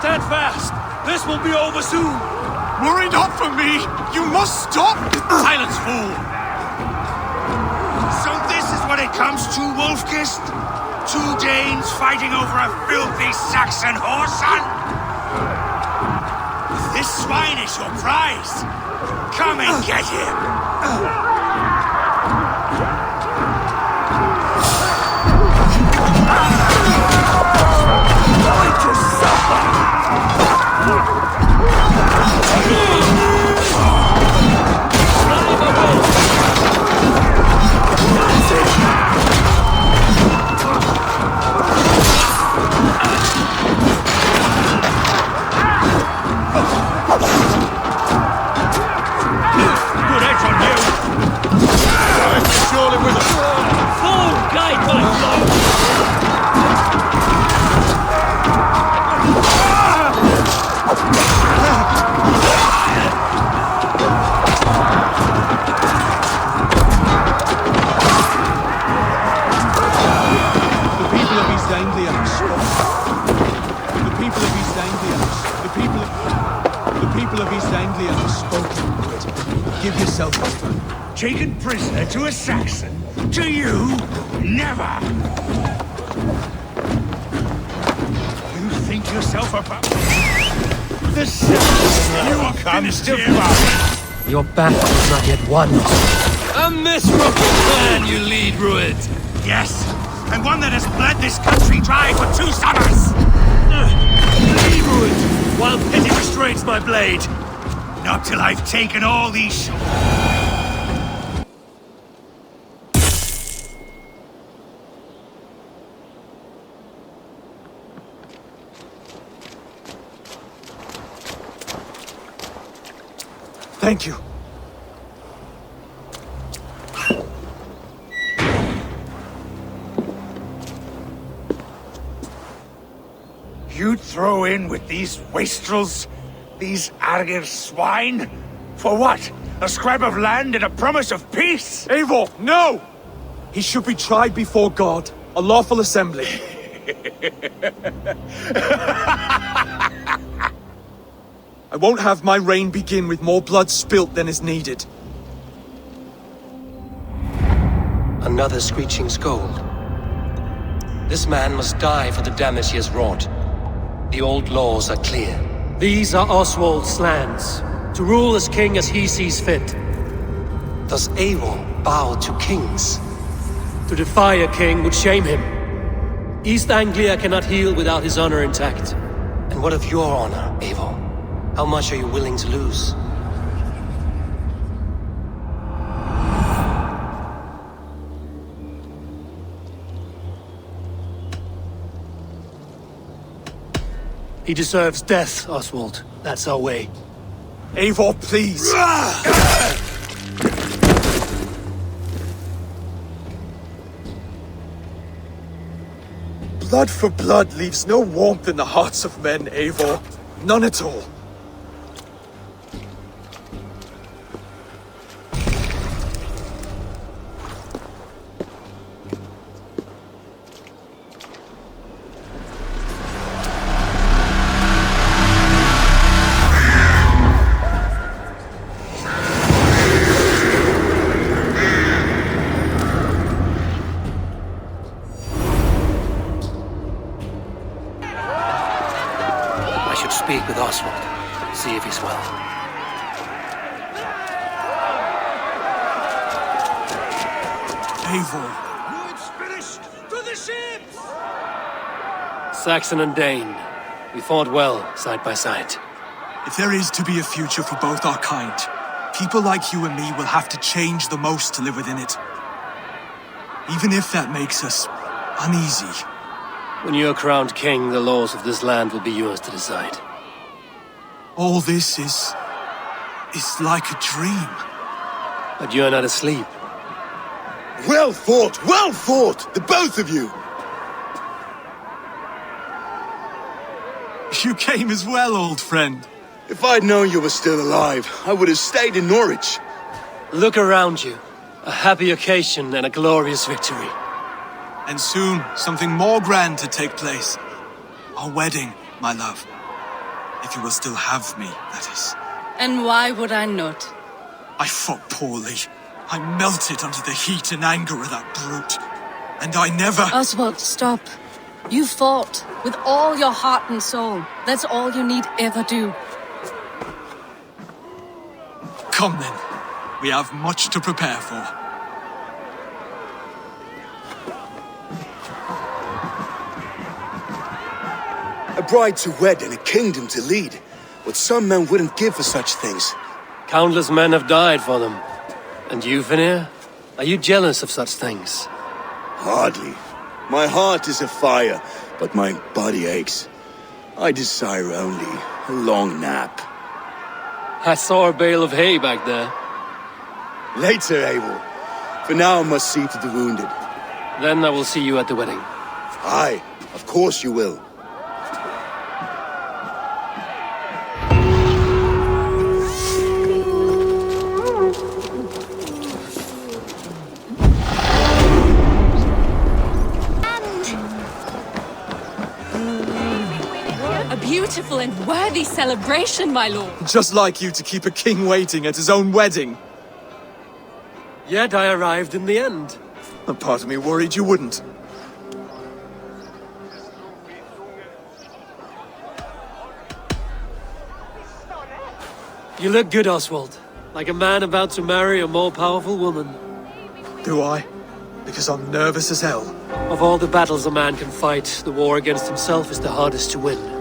Stand fast! This will be over soon! Worry not for me! You must stop! Silence, fool! So this is what it comes to, Wolfkist? Two Danes fighting over a filthy Saxon whoreson? This swine is your prize! Come and get him! Taken prisoner to a Saxon? To you? Never! You think yourself about... The Saxon you are comes to fight! Your battle is not yet won. A miserable plan you lead, Rued! Yes, and one that has bled this country dry for 2 summers! Lead, Rued, while pity restrains my blade! Not till I've taken all these... Thank you. You'd throw in with these wastrels? These Argir swine? For what? A scrap of land and a promise of peace? Eivor, no! He should be tried before God, a lawful assembly. I won't have my reign begin with more blood spilt than is needed. Another screeching scold. This man must die for the damage he has wrought. The old laws are clear. These are Oswald's lands, to rule as king as he sees fit. Does Eivor bow to kings? To defy a king would shame him. East Anglia cannot heal without his honor intact. And what of your honor, Eivor? How much are you willing to lose? He deserves death, Oswald. That's our way. Eivor, please! Blood for blood leaves no warmth in the hearts of men, Eivor. None at all. Speak with Oswald. See if he's well. Eivor. It's finished! To the ships! Saxon and Dane. We fought well, side by side. If there is to be a future for both our kind, people like you and me will have to change the most to live within it. Even if that makes us uneasy. When you're crowned king, the laws of this land will be yours to decide. All this is like a dream. But you're not asleep. Well fought, the both of you! You came as well, old friend. If I'd known you were still alive, I would have stayed in Norwich. Look around you. A happy occasion and a glorious victory. And soon, something more grand to take place. Our wedding, my love. If you will still have me, that is. And why would I not? I fought poorly. I melted under the heat and anger of that brute. And I never... Oswald, stop. You fought with all your heart and soul. That's all you need ever do. Come then. We have much to prepare for. A bride to wed and a kingdom to lead. What some men wouldn't give for such things. Countless men have died for them. And you, Vanir? Are you jealous of such things? Hardly. My heart is afire, but my body aches. I desire only a long nap. I saw a bale of hay back there. Later, Abel. For now I must see to the wounded. Then I will see you at the wedding. Aye, of course you will. A beautiful and worthy celebration, my lord. Just like you to keep a king waiting at his own wedding. Yet I arrived in the end. A part of me worried you wouldn't. You look good, Oswald. Like a man about to marry a more powerful woman. Do I? Because I'm nervous as hell. Of all the battles a man can fight, the war against himself is the hardest to win.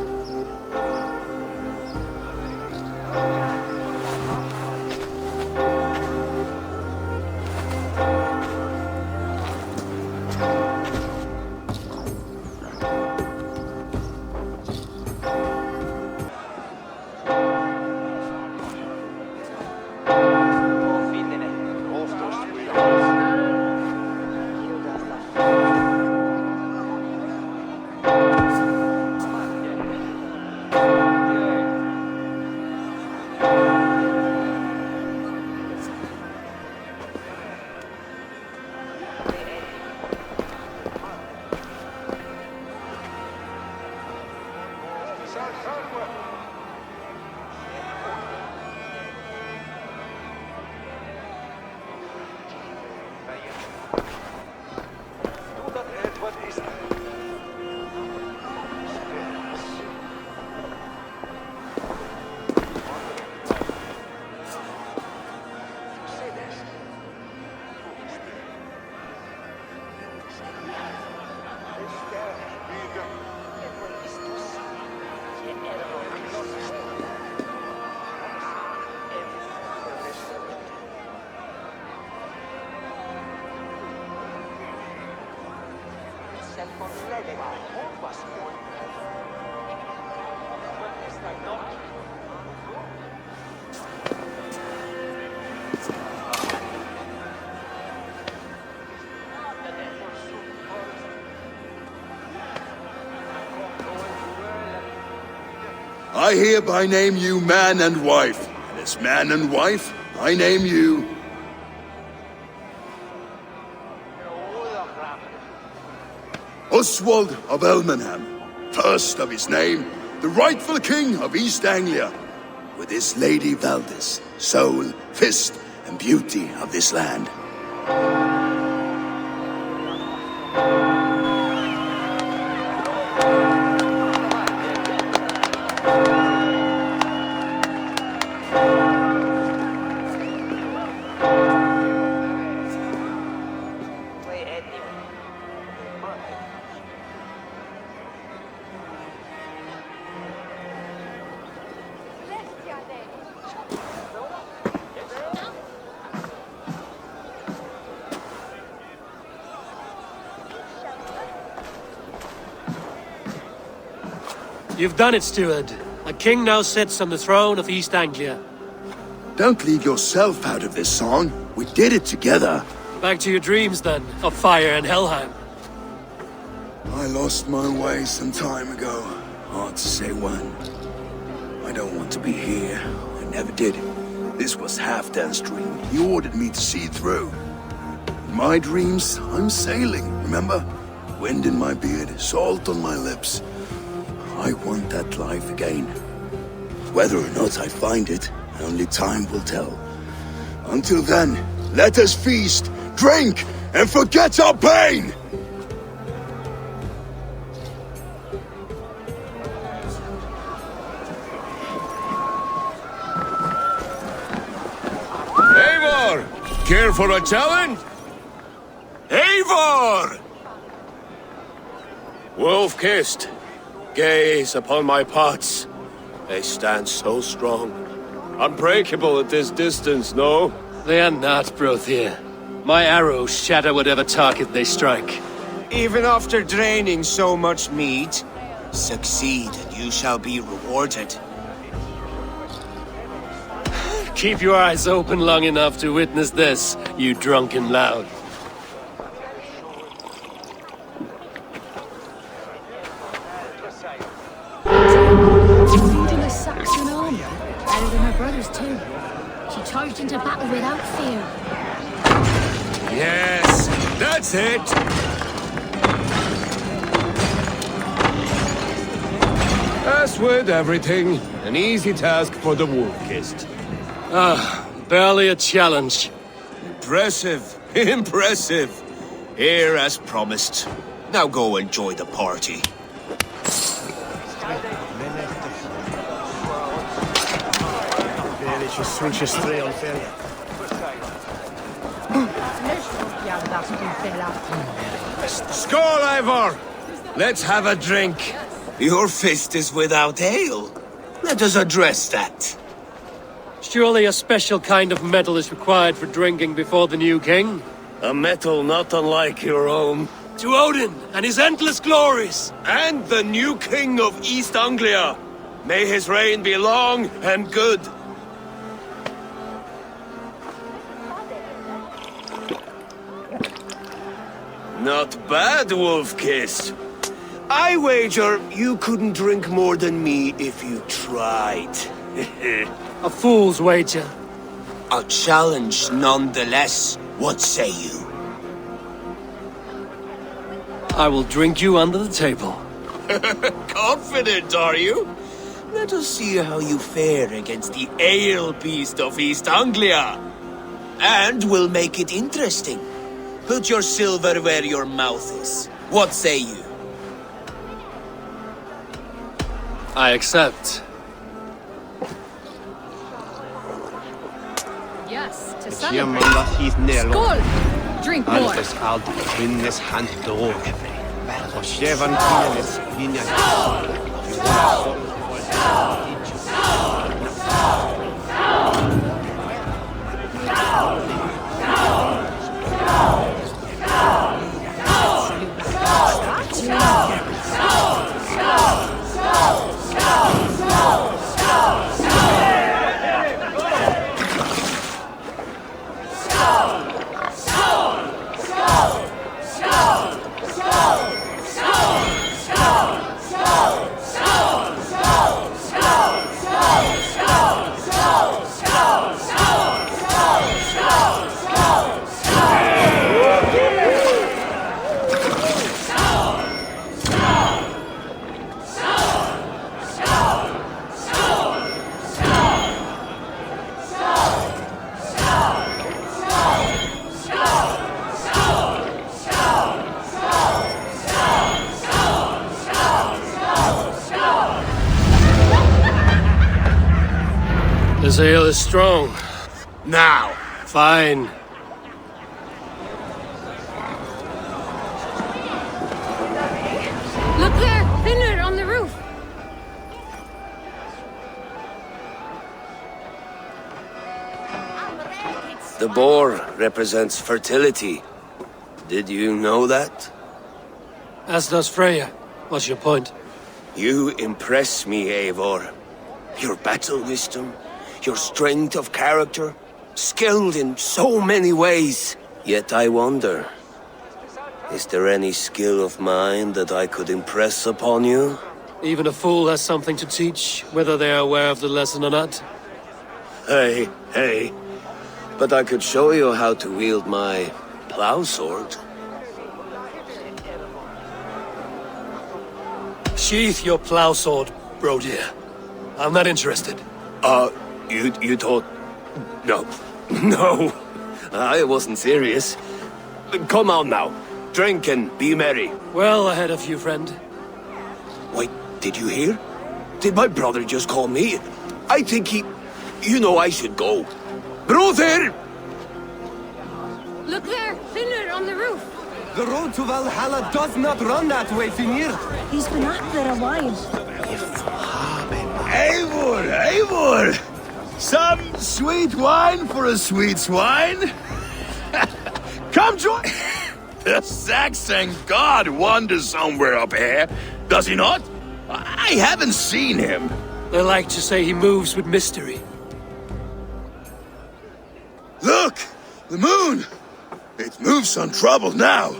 I hereby name you man and wife. And as man and wife, I name you... Oswald of Elmenham, first of his name, the rightful king of East Anglia, with his lady Valdis, soul, fist, and beauty of this land. You've done it, steward. A king now sits on the throne of East Anglia. Don't leave yourself out of this song. We did it together. Back to your dreams, then, of fire and Helheim. I lost my way some time ago. Hard to say when. I don't want to be here. I never did. This was Halfdan's dream. He ordered me to see it through. In my dreams, I'm sailing, remember? Wind in my beard, salt on my lips. I want that life again. Whether or not I find it, only time will tell. Until then, let us feast, drink, and forget our pain! Eivor! Care for a challenge? Eivor! Wolf-kissed, gaze upon my pots. They stand so strong. Unbreakable at this distance, no? They are not, Brothier. My arrows shatter whatever target they strike. Even after draining so much meat, succeed and you shall be rewarded. Keep your eyes open long enough to witness this, you drunken loud. Leading a Saxon army, better than her brothers too. She charged into battle without fear. Yes, that's it! As with everything, an easy task for the wolf-kissed. Barely a challenge. Impressive, impressive. Here as promised. Now go enjoy the party. Skål, Eivor! Let's have a drink. Your fist is without ale. Let us address that. Surely a special kind of metal is required for drinking before the new king? A metal not unlike your own. To Odin and his endless glories! And the new king of East Anglia. May his reign be long and good. Not bad, Wolf-kissed. I wager you couldn't drink more than me if you tried. A fool's wager. A challenge nonetheless. What say you? I will drink you under the table. Confident, are you? Let us see how you fare against the ale beast of East Anglia. And we'll make it interesting. Put your silver where your mouth is. What say you? I accept. Yes, to celebrate. Skål! Drink more. This ale is strong. Now. Fine. Look there! Finland on the roof! The boar represents fertility. Did you know that? As does Freya. What's your point? You impress me, Eivor. Your battle wisdom, your strength of character, skilled in so many ways. Yet I wonder, is there any skill of mine that I could impress upon you? Even a fool has something to teach, whether they are aware of the lesson or not. Hey. But I could show you how to wield my plow sword. Sheath your plow sword, Brodier. I'm not interested. You thought... No. No. I wasn't serious. Come on now. Drink and be merry. Well ahead of you, friend. Wait, did you hear? Did my brother just call me? I think he... You know I should go. Brother! Look there, Finner on the roof. The road to Valhalla does not run that way, Finir. He's been up there a while. Eivor! Eivor! Some sweet wine for a sweet swine? Come join... The Saxon god wanders somewhere up here, does he not? I haven't seen him. They like to say he moves with mystery. Look! The moon! It moves untroubled now.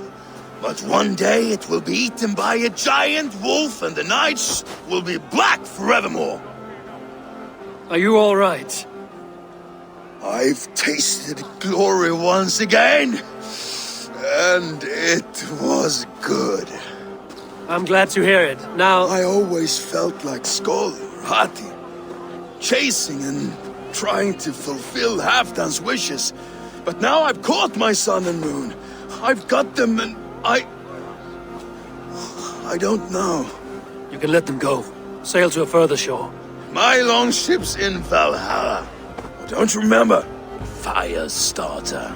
But one day it will be eaten by a giant wolf and the nights will be black forevermore. Are you all right? I've tasted glory once again. And it was good. I'm glad to hear it. Now... I always felt like Skoll or Hati. Chasing and trying to fulfill Halfdan's wishes. But now I've caught my sun and moon. I've got them and I don't know. You can let them go. Sail to a further shore. My longship's in Valhalla. Don't you remember? Fire starter.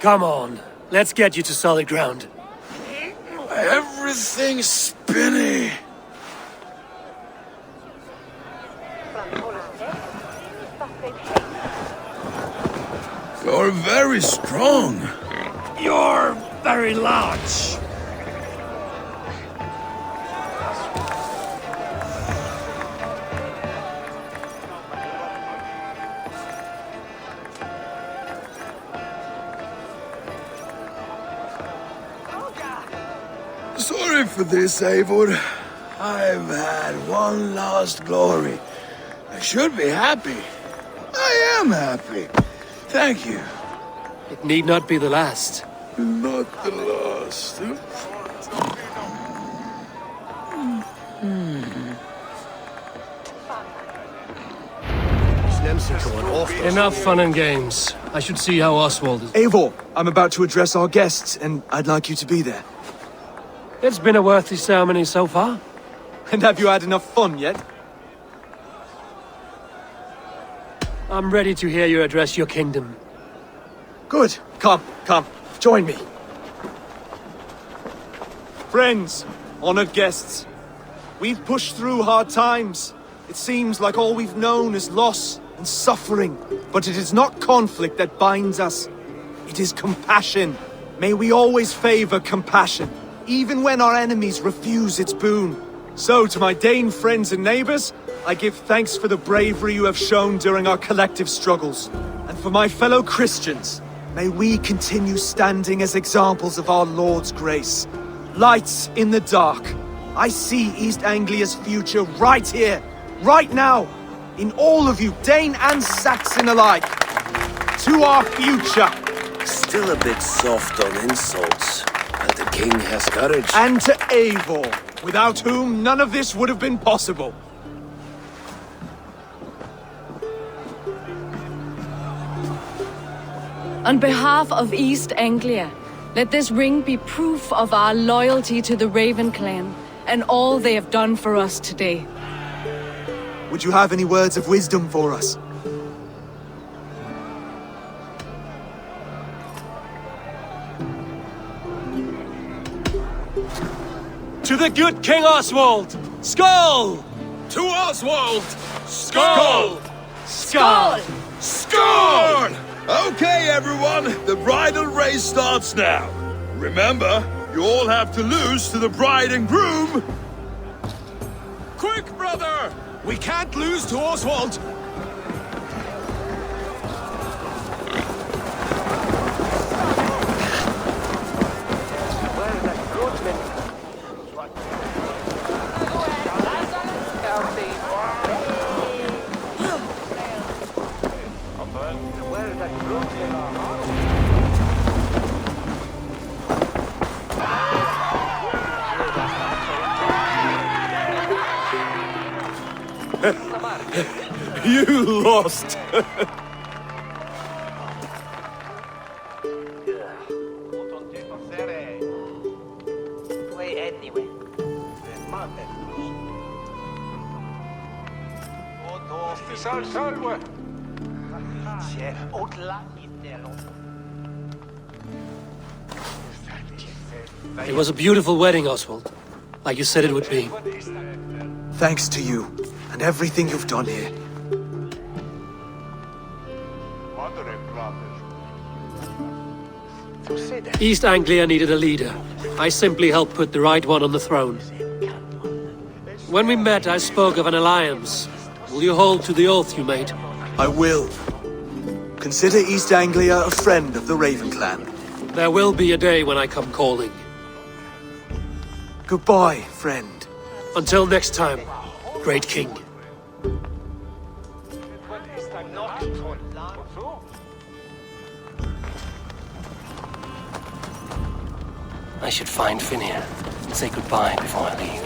Come on. Let's get you to solid ground. Everything's spinny. You're very strong. You're very large. Sorry for this, Eivor. I've had one last glory. I should be happy. I am happy. Thank you. It need not be the last. Not the last. Enough fun and games. I should see how Oswald is. Eivor, I'm about to address our guests, and I'd like you to be there. It's been a worthy ceremony so far. And have you had enough fun yet? I'm ready to hear you address your kingdom. Good. Come, join me. Friends, honored guests, we've pushed through hard times. It seems like all we've known is loss and suffering, but it is not conflict that binds us. It is compassion. May we always favor compassion, even when our enemies refuse its boon. So, to my Dane friends and neighbors, I give thanks for the bravery you have shown during our collective struggles. And for my fellow Christians, may we continue standing as examples of our Lord's grace. Lights in the dark. I see East Anglia's future right here, right now, in all of you, Dane and Saxon alike. To our future. Still a bit soft on insults, but the king has courage. And to Eivor, without whom none of this would have been possible. On behalf of East Anglia, let this ring be proof of our loyalty to the Raven clan and all they have done for us today. Would you have any words of wisdom for us? To the good King Oswald! Skull! To Oswald! Skull! Skull! Score! Okay, everyone, the bridal race starts now. Remember, you all have to lose to the bride and groom. Quick, brother! We can't lose to Oswald! You lost! It was a beautiful wedding, Oswald. Like you said it would be. Thanks to you, and everything you've done here. East Anglia needed a leader. I simply helped put the right one on the throne. When we met, I spoke of an alliance. Will you hold to the oath you made? I will. Consider East Anglia a friend of the Raven clan. There will be a day when I come calling. Goodbye, friend. Until next time, great king. I should find Finir and say goodbye before I leave.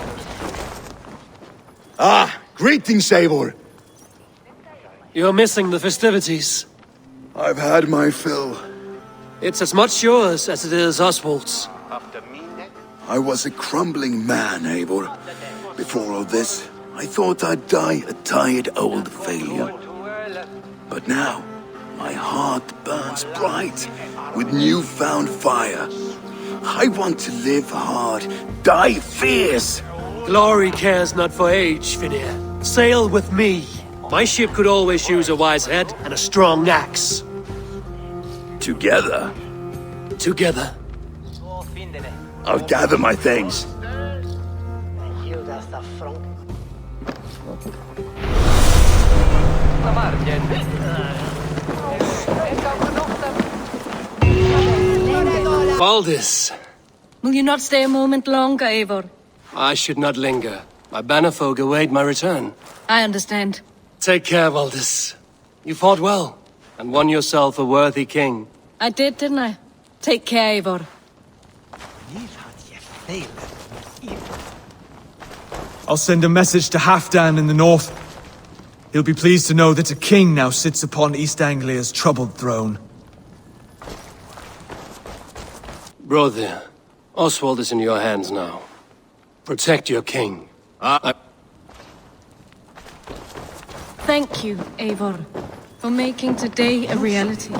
Ah, greetings, Eivor. You're missing the festivities. I've had my fill. It's as much yours as it is Oswald's. I was a crumbling man, Eivor. Before all this, I thought I'd die a tired old failure. But now, my heart burns bright with newfound fire. I want to live hard, die fierce. Glory cares not for age, Finir. Sail with me. My ship could always use a wise head and a strong axe. Together? Together. I'll gather my things. Baldis. Will you not stay a moment longer, Eivor? I should not linger. My bannerfolk await my return. I understand. Take care, Valdis. You fought well, and won yourself a worthy king. I did, didn't I? Take care, Eivor. I'll send a message to Halfdan in the north. He'll be pleased to know that a king now sits upon East Anglia's troubled throne. Brother, Oswald is in your hands now. Protect your king. Thank you, Eivor, for making today a reality.